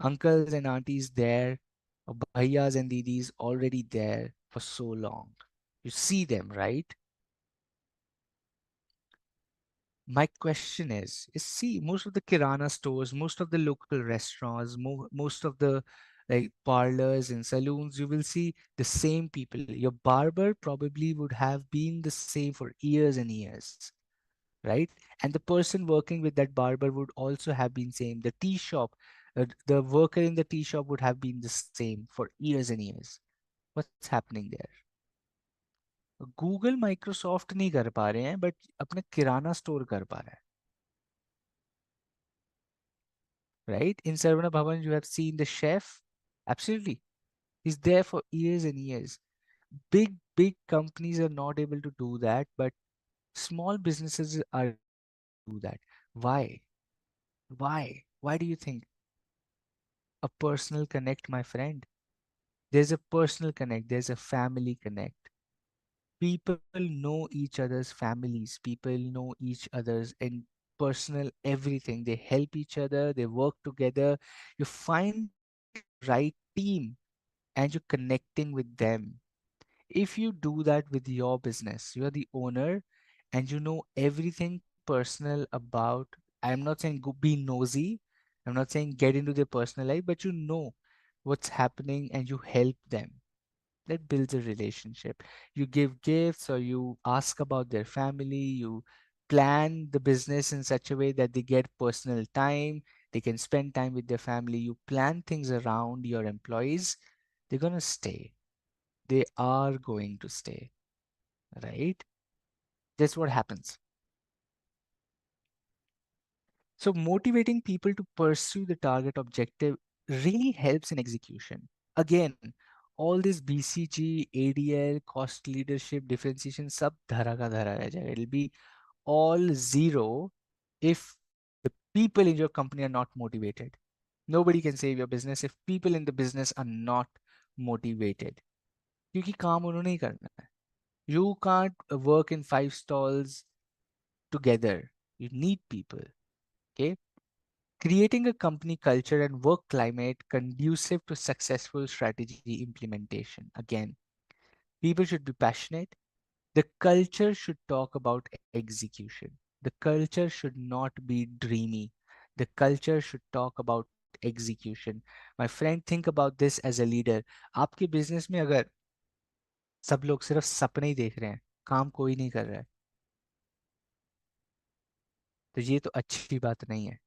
uncles and aunties there, or bhaiyas and didis already there for so long. You see them, right? My question is see, most of the kirana stores, most of the local restaurants, most of the like parlors and saloons, you will see the same people. Your barber probably would have been the same for years and years, right? And the person working with that barber would also have been same. The tea shop, the worker in the tea shop would have been the same for years and years. What's happening there? Google Microsoft नहीं कर पा रहे हैं but अपना किराना store कर पा रहा है, right? In Sarvana Bhavan, you have seen the chef. Absolutely. He's there for years and years. Big companies are not able to do that, but small businesses are able to do that. Why? Why do you think? A personal connect, my friend. There's a personal connect, there's a family connect. People know each other's families, people know each other's and personal everything. They help each other, they work together. You're finding the right team and you're connecting with them. If you do that with your business, you're the owner and you know everything personal about, I'm not saying go be nosy, I'm not saying get into their personal life, but you know what's happening and you help them. That builds a relationship. You give gifts or you ask about their family, you plan the business in such a way that they get personal time, they can spend time with their family. You plan things around your employees, they're going to stay. They are going to stay, right? That's what happens. So, motivating people to pursue the target objective really helps in execution. Again, all this BCG, ADL, cost leadership, differentiation, sub dhara ka dhara reh jayega. It'll be all zero if the people in your company are not motivated. Nobody can save your business if people in the business are not motivated. क्योंकि काम उन्होंने ही करना है. You can't work in five stalls together. You need people. Okay. Creating a company culture and work climate conducive to successful strategy implementation. Again, people should be passionate. The culture should talk about execution. The culture should not be dreamy. The culture should talk about execution. My friend, think about this as a leader. आपके business में अगर सब लोग सिर्फ सपने ही देख रहे हैं, काम कोई नहीं कर रहा है, तो ये तो अच्छी बात नहीं है,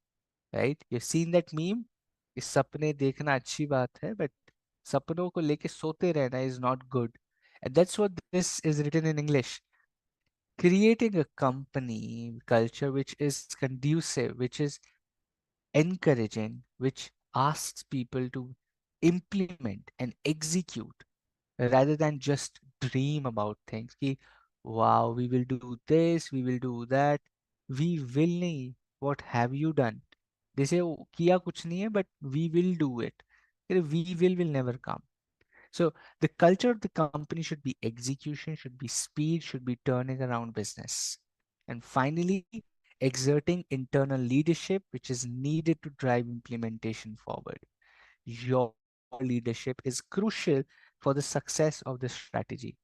right? You seen that meme? इस सपने देखना अच्छी बात है बट सपनों को लेके सोते रहना is not good. And that's what this is written in English. Creating a company culture which is conducive, which is encouraging, which asks people to implement and execute rather than just dream about things कि wow, we will do this, we will do that. We will नहीं, what have you done? They say किया कुछ नहीं है but we will do it. We will never come. So the culture of the company should be execution, should be speed, should be turning around business. And finally, exerting internal leadership, which is needed to drive implementation forward. Your leadership is crucial for the success of the strategy.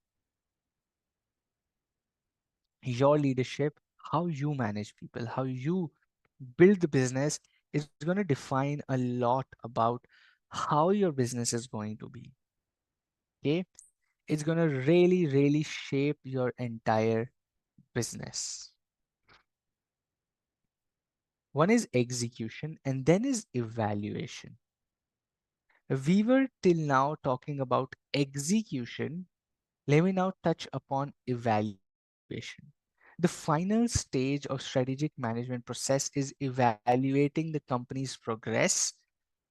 Your leadership, how you manage people, how you build the business is going to define a lot about how your business is going to be. Okay. It's going to really shape your entire business. One is execution and then is evaluation. We were till now talking about execution. Let me now touch upon evaluation. The final stage of strategic management process is evaluating the company's progress,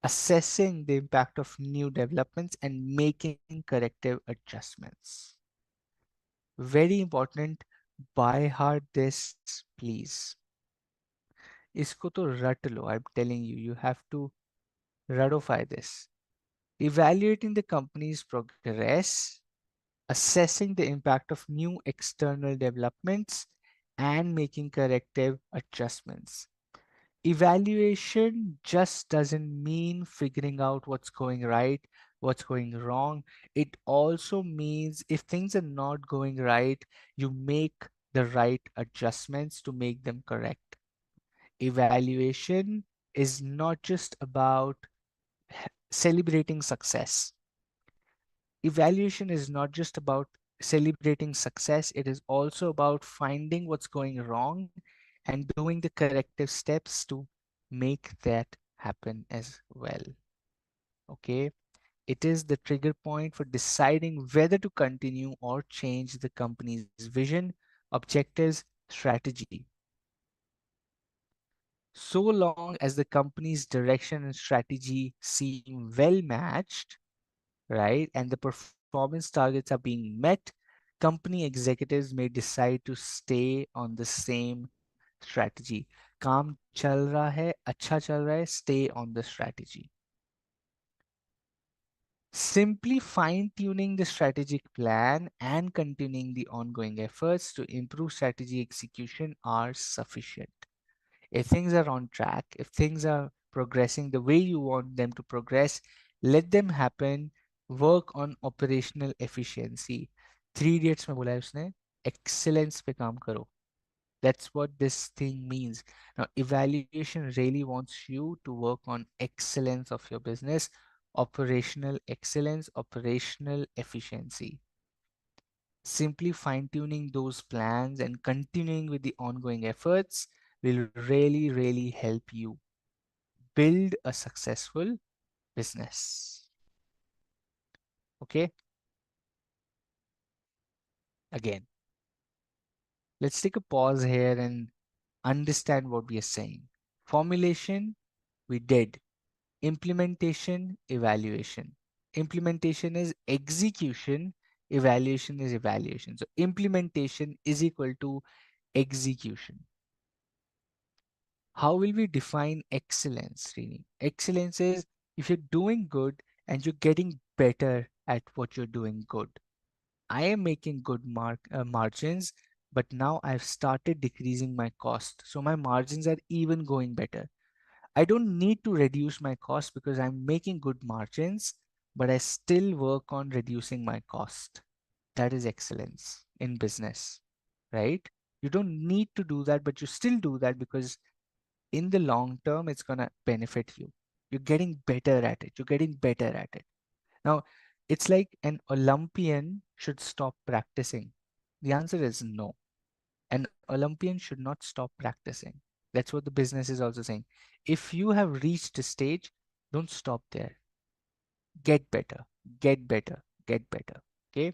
assessing the impact of new developments, and making corrective adjustments. Very important. By heart this, please. इसको तो रट लो. I'm telling you, you have to ratify this. Evaluating the company's progress, assessing the impact of new external developments, and making corrective adjustments. Evaluation just doesn't mean figuring out what's going right, what's going wrong. It also means if things are not going right, you make the right adjustments to make them correct. Evaluation is not just about celebrating success. Evaluation is not just about celebrating success, it is also about finding what's going wrong and doing the corrective steps to make that happen as well. Okay. It is the trigger point for deciding whether to continue or change the company's vision, objectives, strategy. So long as the company's direction and strategy seem well matched, right, and the performance targets are being met, company executives may decide to stay on the same strategy. काम चल रहा है, अच्छा चल रहा है, stay on the strategy. Simply fine tuning the strategic plan and continuing the ongoing efforts to improve strategy execution are sufficient. If things are on track, if things are progressing the way you want them to progress, let them happen. Work on operational efficiency. 3 idiots में बोला है उसने, excellence पे काम करो. That's what this thing means. Now, evaluation really wants you to work on excellence of your business, operational excellence, operational efficiency. Simply fine tuning those plans and continuing with the ongoing efforts will really, really help you build a successful business. Okay, again, let's take a pause here and understand what we are saying. Formulation, we did. Implementation, evaluation. Implementation is execution, evaluation is evaluation. So implementation is equal to execution. How will we define excellence, Srini? Excellence is if you're doing good and you're getting better at what you're doing good. I am making good margins, but now I've started decreasing my cost. So my margins are even going better. I don't need to reduce my cost because I'm making good margins, but I still work on reducing my cost. That is excellence in business, right? You don't need to do that, but you still do that because in the long term, it's going to benefit you. You're getting better at it. You're getting better at it. Now, it's like an Olympian should stop practicing. The answer is no. An Olympian should not stop practicing. That's what the business is also saying. If you have reached a stage, don't stop there. Get better, get better, get better. Okay.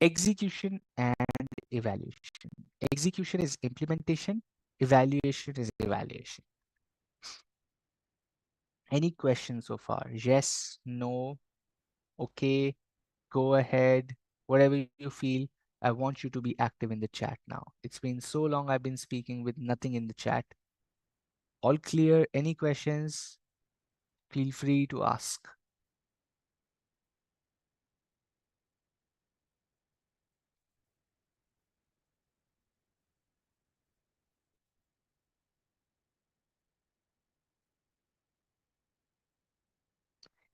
Execution and evaluation. Execution is implementation, evaluation is evaluation. Any questions so far? Yes, no, okay, go ahead, whatever you feel. I want you to be active in the chat now. It's been so long I've been speaking with nothing in the chat. All clear? Any questions? Feel free to ask.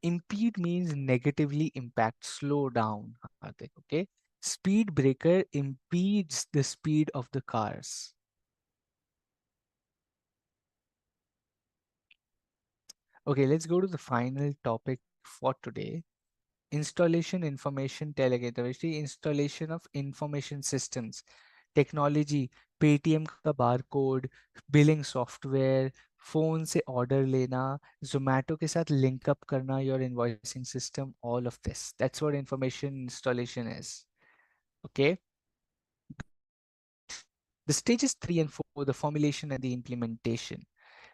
Impede means negatively impact, slow down, Hardik, okay? Speed breaker impedes the speed of the cars. Okay, let's go to the final topic for today. Installation information telegraphy, installation of information systems, technology, Paytm का barcode, billing software, phone से order लेना, जोमेटो के साथ link up करना your invoicing system, all of this, that's what information installation is. Okay, the stages 3 and 4, the formulation and the implementation.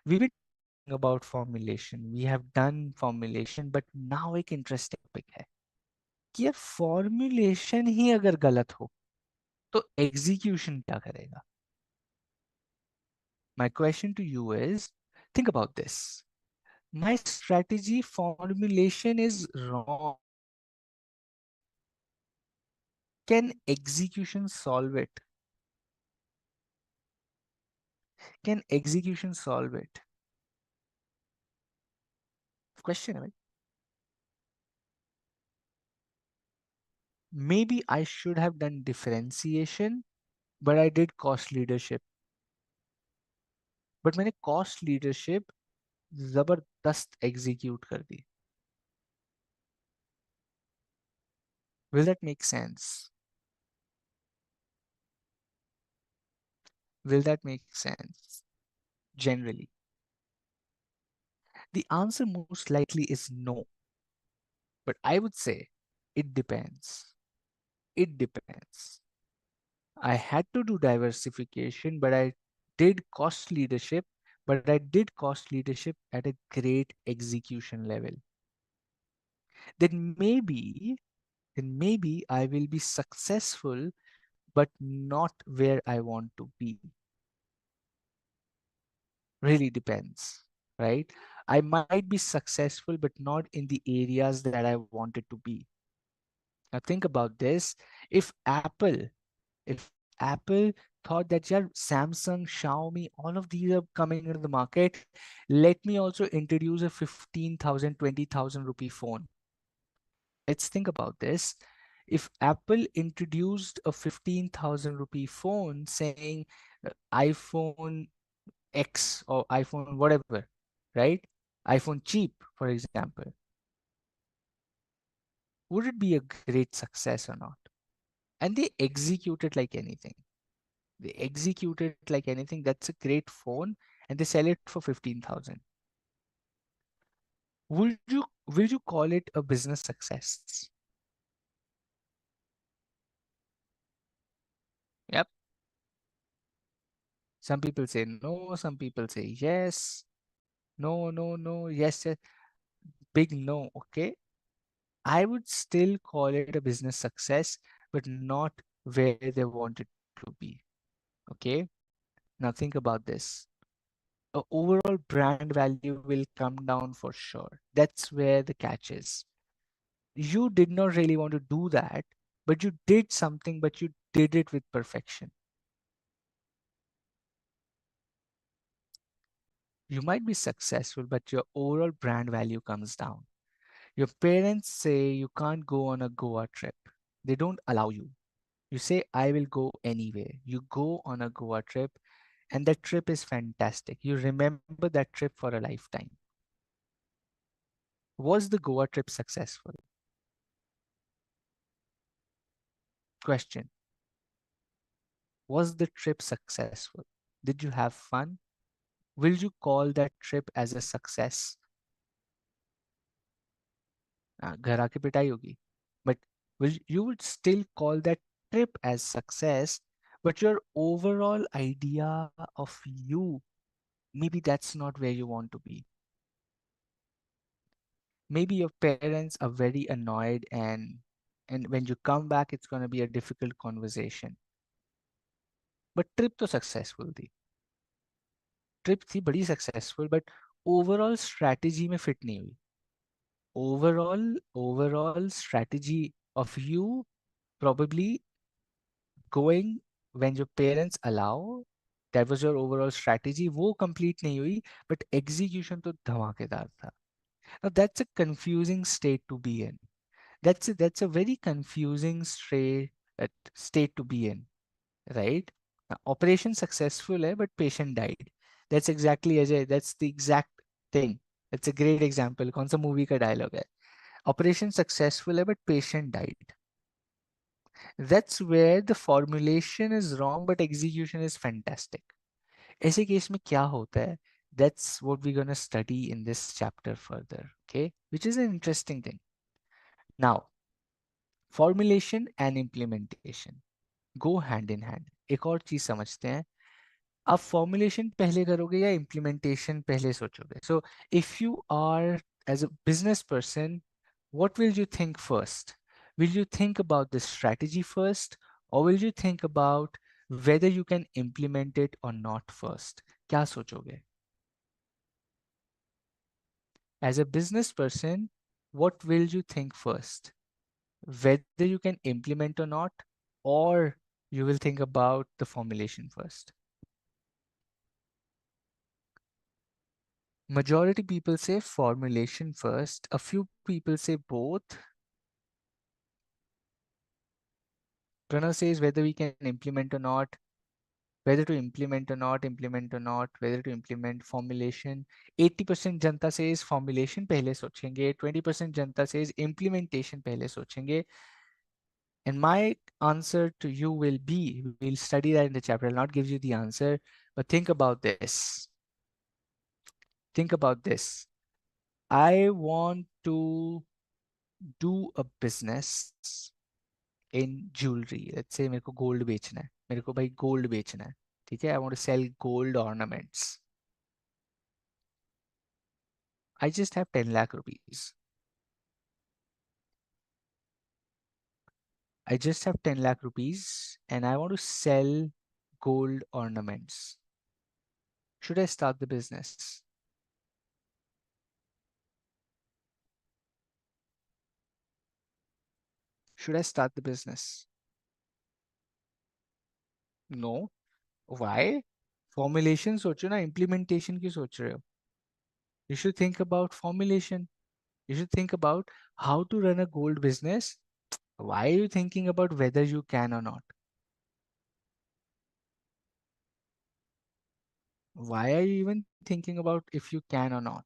We've been talking about formulation, we have done formulation, but now एक interesting topic है कि यार formulation ही अगर गलत हो तो execution क्या करेगा. My question to you is, think about this. My strategy formulation is wrong. Can execution solve it? Can execution solve it? Question, right? Maybe I should have done differentiation but I did cost leadership. But मैंने cost leadership जबरदस्त execute कर दी. Will that make sense? Will that make sense? Generally, the answer most likely is no. But I would say it depends. It depends. I had to do diversification, but I did cost leadership, but I did cost leadership at a great execution level. Then maybe, then maybe I will be successful, but not where I want to be. Really depends, right? I might be successful, but not in the areas that I wanted to be. Now think about this. If Apple thought that, yeah, Samsung, Xiaomi, all of these are coming into the market, let me also introduce a 15,000, 20,000 rupee phone. Let's think about this. If Apple introduced a 15,000 rupee phone saying iPhone X or iPhone whatever, right? iPhone cheap, for example, would it be a great success or not? And they execute it like anything. They execute it like anything. That's a great phone, and they sell it for 15,000. Will you call it a business success? Yep. Some people say no, some people say yes. No, no, no, yes, yes. Big no, okay? I would still call it a business success, but not where they want it to be. Okay? Now think about this. Overall brand value will come down for sure. That's where the catch is. You did not really want to do that, but you did something, but you did it with perfection. You might be successful, but your overall brand value comes down. Your parents say you can't go on a Goa trip. They don't allow you. You say, I will go anyway. You go on a Goa trip, and that trip is fantastic. You remember that trip for a lifetime. Was the Goa trip successful? Question. Was the trip successful? Did you have fun? Will you call that trip as a success? घर आके पिटाई होगी. But you would still call that trip as success, but your overall idea of you, maybe that's not where you want to be. Maybe your parents are very annoyed, and when you come back it's going to be a difficult conversation. But trip तो successful थी. Trip थी बड़ी successful, but overall strategy में fit नहीं हुई. Overall strategy of you probably going when your parents allow, that was your overall strategy, वो complete नहीं हुई, but execution तो धमाकेदार था. Now that's a confusing state to be in. That's a very confusing state to be in, right? Operation successful hai, but patient died. That's exactly Ajay. That's the exact thing. That's a great example. कौन सा movie का dialogue है? Operation successful hai, but patient died. That's where the formulation is wrong, but execution is fantastic. ऐसे case में क्या होता है? That's what we're gonna study in this chapter further. Okay, which is an interesting thing. Now, formulation and implementation go hand in hand. एक और चीज समझते हैं. आप फॉर्मुलेशन पहले करोगे या इम्प्लीमेंटेशन पहले सोचोगे? So if you are as a business person, what will you think first? Will you think about the strategy first, or will you think about whether you can implement it or not first? क्या सोचोगे? As a business person, what will you think first? Whether you can implement or not, or you will think about the formulation first? Majority people say formulation first. A few people say both. Pranav says whether we can implement or not. whether to implement or not, implement or not, whether to implement formulation. 80% Janata says formulation पहले सोचेंगे, 20% जनता says implementation पहले सोचेंगे. And my answer to you will be, we'll study that in the chapter. I'll not give you the answer, but think about this. Think about this. I want to do a business in jewelry. Let's say मेरे को gold बेचना है. मेरे को भाई gold बेचना है. ठीक है? I want to sell gold ornaments. I just have 10 lakh rupees. I just have 10 lakh rupees and I want to sell gold ornaments. Should I start the business? Should I start the business? No. Why? Formulation सोचो ना, implementation की सोच रहे हो. You should think about formulation. You should think about how to run a gold business. Why are you thinking about whether you can or not? Why are you even thinking about if you can or not?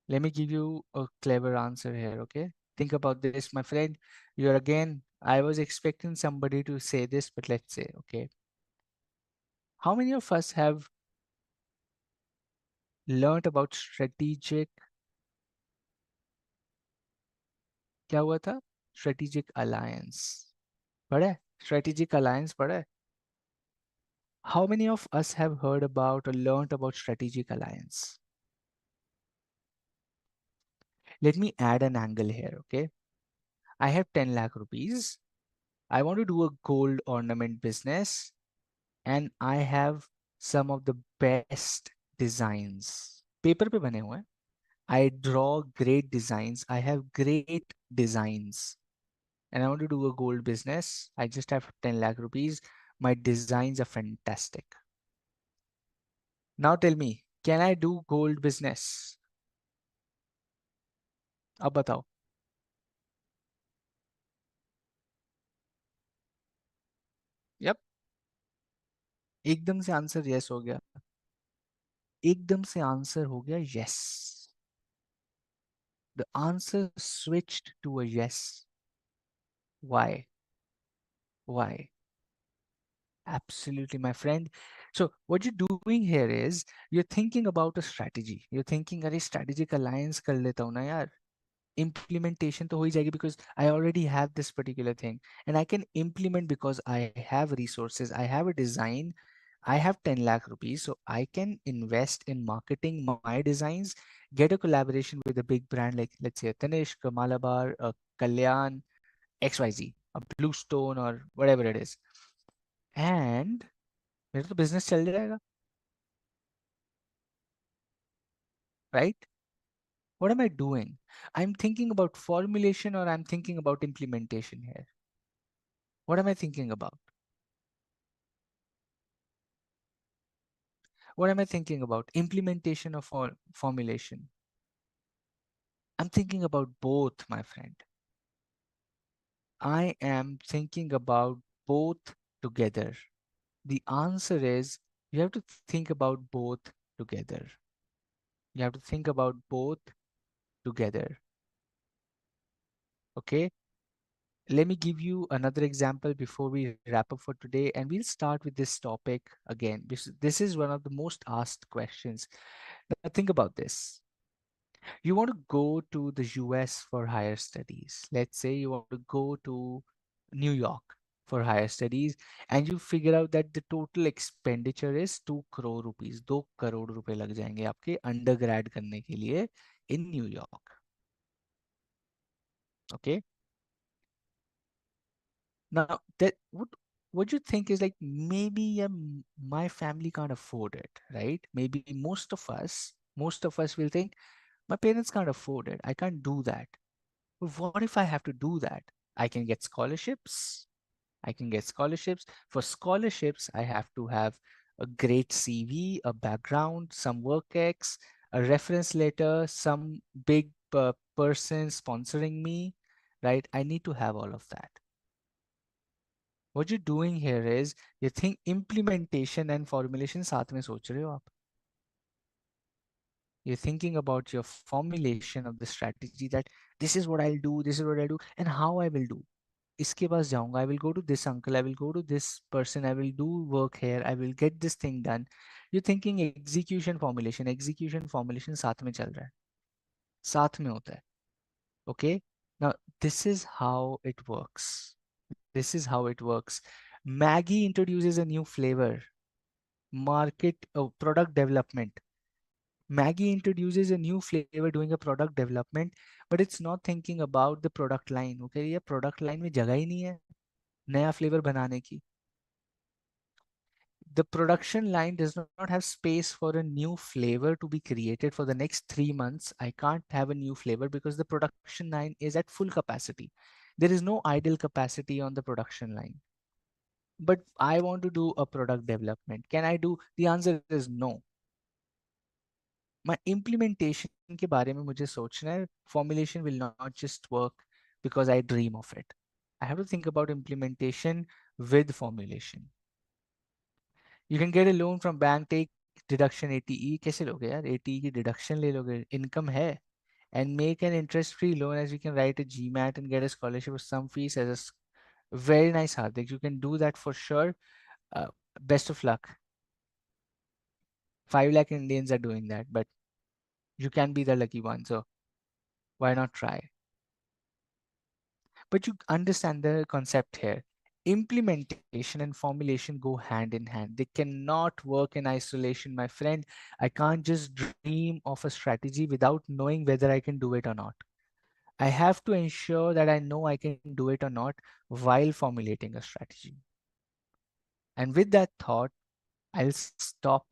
Let me give you a clever answer here, okay? Think about this, my friend. You're again, I was expecting somebody to say this, but let's say, okay. How many of us have learned about strategic, क्या हुआ था? Strategic alliance. पढ़ा है? Strategic alliance पढ़ा है? How many of us have heard about or learned about strategic alliance? Let me add an angle here, okay? I have 10 lakh rupees. I want to do a gold ornament business and I have some of the best designs. Paper पे बने हुए हैं. I draw great designs. I have great designs. And I want to do a gold business. I just have 10 lakh rupees. My designs are fantastic. Now tell me, can I do gold business? अब बताओ. Yep. एकदम से answer yes हो गया. एकदम से answer हो गया yes. The answer switched to a yes. Why? Why? Absolutely, my friend. So what you're doing here is you're thinking about a strategy. You're thinking, अरे strategic alliance कर लेता हूँ ना यार. Implementation तो हो ही जाएगी because I already have this particular thing and I can implement because I have resources. I have a design. I have 10 lakh rupees, so I can invest in marketing my designs, get a collaboration with a big brand like let's say a Tanishq, a Malabar, a Kalyan, XYZ, a Bluestone or whatever it is. And मेरा तो business चल जाएगा, right? What am I doing? I'm thinking about formulation or I'm thinking about implementation here. What am I thinking about? What am I thinking about? Implementation of formulation. I'm thinking about both, my friend. I am thinking about both together. The answer is you have to think about both together. You have to think about both together. Okay. Let me give you another example before we wrap up for today. And we'll start with this topic again. This is one of the most asked questions. Now think about this. You want to go to the US for higher studies. Let's say you want to go to New York for higher studies and you figure out that the total expenditure is 2 crore rupees. 2 crore रुपए लग जाएंगे आपके undergrad करने के लिए in New York. Okay. Now that what you think is like maybe my family can't afford it, right? Maybe most of us will think my parents can't afford it. I can't do that. But what if I have to do that? I can get scholarships. I can get scholarships. For scholarships, I have to have a great CV, a background, some work ex, a reference letter, some big person sponsoring me, right? I need to have all of that. What you're doing here is you think implementation and formulation साथ में सोच रहे हो आप. You're thinking about your formulation of the strategy that this is what I'll do, this is what I'll do, and how I will do. इसके पास जाऊंगा, I will go to this uncle, I will go to this person, I will do work here, I will get this thing done. You're thinking execution formulation साथ में चल रहा है, साथ में होता है. Okay, now this is how it works. This is how it works. Maggie introduces a new flavor. Product development. Maggie introduces a new flavor doing a product development, but it's not thinking about the product line. Okay, ये product line में जगह ही नहीं है नया flavor बनाने की. The production line does not have space for a new flavor to be created for the next 3 months. I can't have a new flavor because the production line is at full capacity. There is no idle capacity on the production line. But I want to do a product development. Can I do? The answer is no. My implementation के बारे में मुझे सोचना है. Formulation will not just work because I dream of it. I have to think about implementation with formulation. You can get a loan from bank, take deduction ATE. कैसे लोगे यार? ATE की deduction ले लोगे. Income है. And make an interest-free loan as you can write a GMAT and get a scholarship with some fees as a very nice Hardik. You can do that for sure. Best of luck. 5 lakh Indians are doing that, but you can be the lucky one. So why not try? But you understand the concept here. Implementation and formulation go hand in hand. They cannot work in isolation, my friend. I can't just dream of a strategy without knowing whether I can do it or not. I have to ensure that I know I can do it or not while formulating a strategy. And with that thought, I'll stop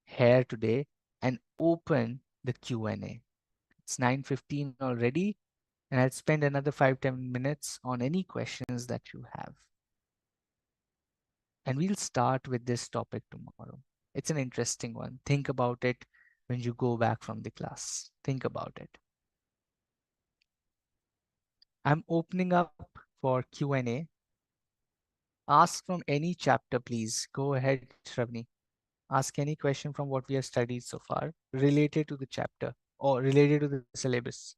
here today and open the Q&A. It's 9:15 already, and I'll spend another 5-10 minutes on any questions that you have. And we'll start with this topic tomorrow. It's an interesting one. Think about it when you go back from the class. Think about it. I'm opening up for Q&A. Ask from any chapter, please. Go ahead, Shravani. Ask any question from what we have studied so far related to the chapter or related to the syllabus.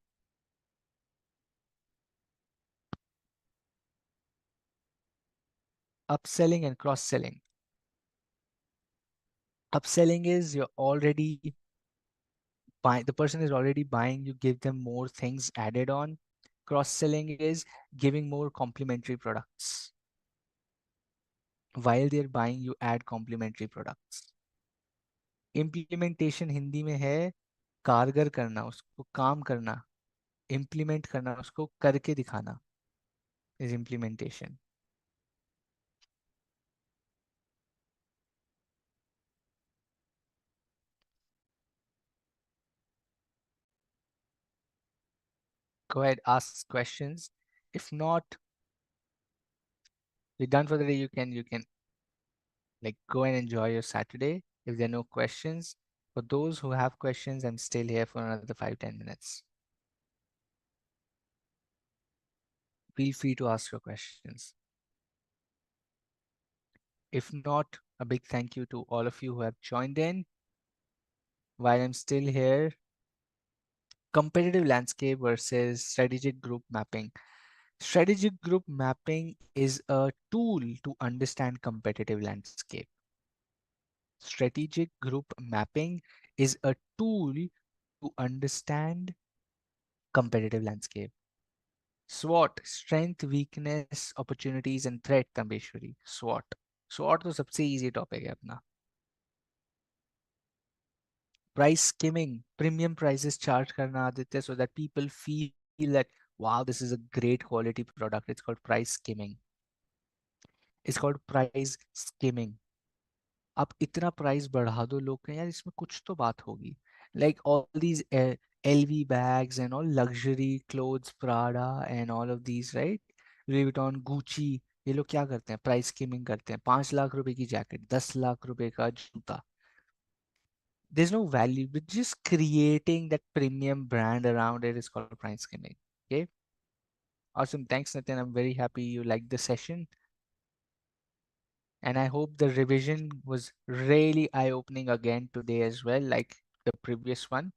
Upselling and cross-selling. Upselling is you're already buying, the person is already buying, you give them more things added on. Cross-selling is giving more complementary products. While they're buying, you add complementary products. Implementation Hindi में है कारगर करना, उसको काम करना, implement करना, उसको करके दिखाना is implementation. Go ahead, ask questions. If not, you're done for the day. You can like go and enjoy your Saturday. If there are no questions, for those who have questions, I'm still here for another 5-10 minutes. Feel free to ask your questions. If not, a big thank you to all of you who have joined in. While I'm still here, competitive landscape versus strategic group mapping. Strategic group mapping is a tool to understand competitive landscape. Strategic group mapping is a tool to understand competitive landscape. SWOT, strength, weakness, opportunities and threat. Tambeshwari, SWOT. SWOT तो सबसे easy topic है अपना. Price skimming, premium prices charge करना Aditya so that people feel that wow, this is a great quality product. It's called price skimming. It's called price skimming. आप इतना price बढ़ा दो लोग कहें यार इसमें कुछ तो बात होगी. Like all these LV bags and all luxury clothes, Prada and all of these, right? Louis Vuitton, Gucci. ये लोग क्या करते हैं, प्राइस स्कीमिंग करते हैं, 5 लाख रुपए की जैकेट, 10 लाख रुपए का जूता. There's no value, but just creating that premium brand around it is called price skimming. Okay. Awesome. Thanks, Nathan. I'm very happy you liked the session. And I hope the revision was really eye-opening again today as well, like the previous one.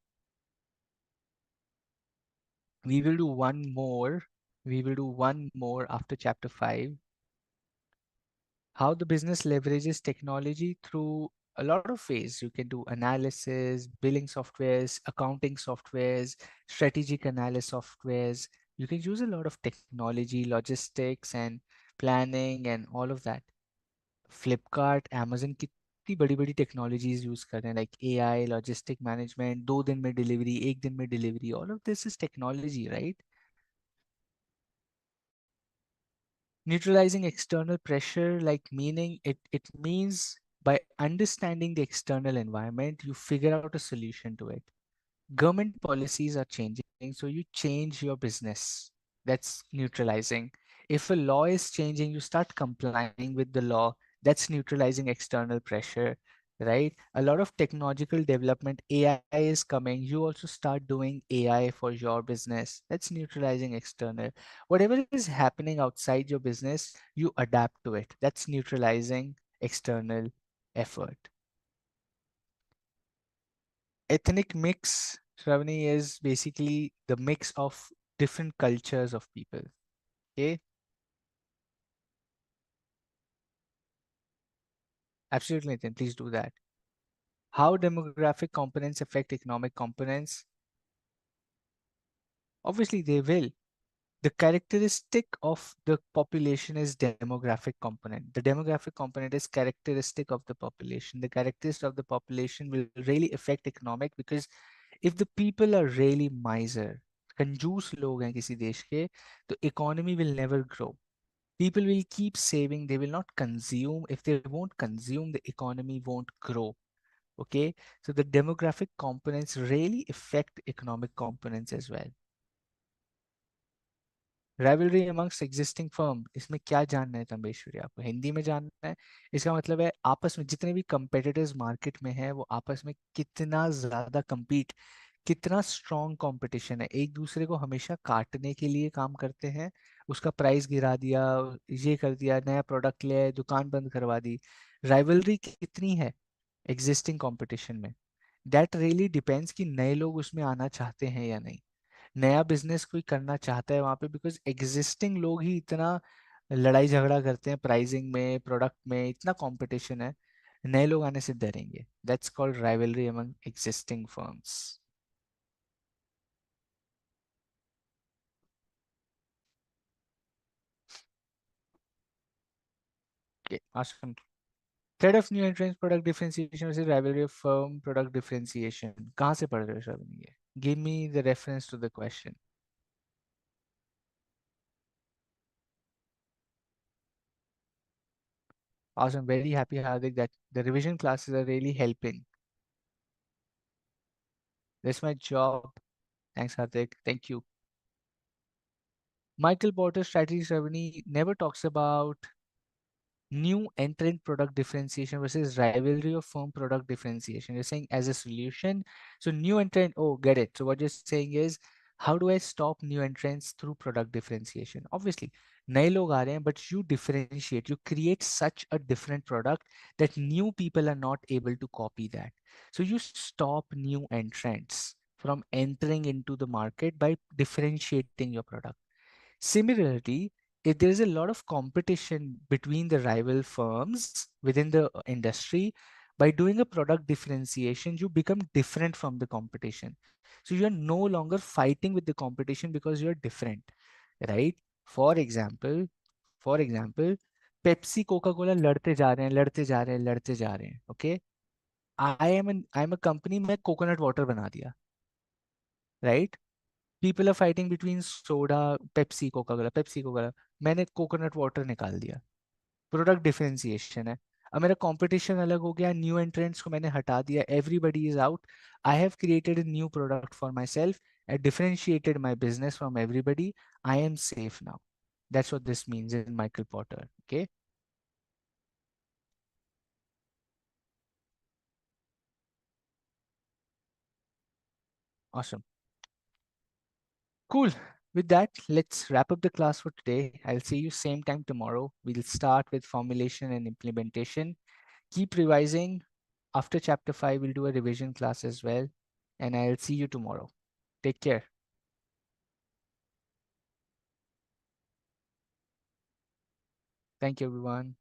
We will do one more. We will do one more after chapter 5. How the business leverages technology through a lot of ways. You can do analysis, billing softwares, accounting softwares, strategic analysis softwares. You can use a lot of technology, logistics, and planning, and all of that. Flipkart amazon कितनी बड़ी बड़ी technologies use कर रहे हैं, like AI, logistic management, 2 दिन में delivery, 1 दिन में delivery. All of this is technology, right? Neutralizing external pressure, like meaning it means by understanding the external environment, you figure out a solution to it. Government policies are changing, so you change your business. That's neutralizing. If a law is changing, you start complying with the law. That's neutralizing external pressure, right? A lot of technological development, AI is coming. You also start doing AI for your business. That's neutralizing external. Whatever is happening outside your business, you adapt to it. That's neutralizing external effort. Ethnic mix, Shravani, is basically the mix of different cultures of people. Okay, absolutely, Nitin, please do that. How demographic components affect economic components? Obviously, they will. The characteristic of the population is demographic component. The demographic component is characteristic of the population. The characteristic of the population will really affect economic, because if the people are really miser, कंजूस लोग हैं किसी देश के, तो economy will never grow. People will keep saving, they will not consume. If they won't consume, the economy won't grow. Okay, so the demographic components really affect economic components as well. Rivalry amongst existing firm, इसमें क्या जानना है तंबेश्वरी, आपको हिंदी में जानना है? इसका मतलब है आपस में जितने भी कंपेटिटर्स मार्केट में हैं, वो आपस में कितना ज्यादा compete, कितना स्ट्रॉन्ग कंपटीशन है, एक दूसरे को हमेशा काटने के लिए काम करते हैं. उसका प्राइस गिरा दिया, ये कर दिया, नया प्रोडक्ट ले आए, दुकान बंद करवा दी. राइवलरी कितनी है एग्जिस्टिंग कंपटीशन में? दैट रियली डिपेंड्स कि नए लोग उसमें आना चाहते हैं या नहीं, नया बिजनेस कोई करना चाहता है वहां पे, बिकॉज एग्जिस्टिंग लोग ही इतना लड़ाई झगड़ा करते हैं प्राइसिंग में, प्रोडक्ट में, इतना कंपटीशन है, नए लोग आने से डरेंगे. That's called rivalry among existing firms. Okay, awesome. Threat of new entrants, product differentiation versus rivalry of firm product differentiation. कहाँ से पढ़ रहे हो श्रवण ये? Give me the reference to the question. Awesome, very happy Hardik that the revision classes are really helping. That's my job. Thanks Hardik. Thank you. Michael Porter's strategy Shravani never talks about new entrant product differentiation versus rivalry of firm product differentiation. You're saying as a solution. So new entrant, oh, get it. So what you're saying is, how do I stop new entrants through product differentiation? Obviously, नए लोग आ रहे हैं, but you differentiate, you create such a different product that new people are not able to copy that. So you stop new entrants from entering into the market by differentiating your product. Similarly, if there is a lot of competition between the rival firms within the industry, by doing a product differentiation, you become different from the competition. So you are no longer fighting with the competition because you are different, right? For example, for example, Pepsi Coca Cola लड़ते जा रहे हैं, लड़ते जा रहे हैं, लड़ते जा रहे हैं. Okay, I am a company, मैं कोकोनट वाटर बना दिया, right? People are fighting between soda, Pepsi Coca, मैंने कोकोनट वाटर निकाल दिया. प्रोडक्ट डिफरेंशिएशन है. अब मेरा कंपटीशन अलग हो गया, न्यू एंट्रेंट्स को मैंने हटा दिया, everybody is out. I have created a new product for my self. I differentiated my business from everybody. I am safe now. That's what this means in Michael Porter. Okay. Awesome. Cool. With that, let's wrap up the class for today. I'll see you same time tomorrow. We'll start with formulation and implementation. Keep revising. After chapter 5, we'll do a revision class as well. And I'll see you tomorrow. Take care. Thank you, everyone.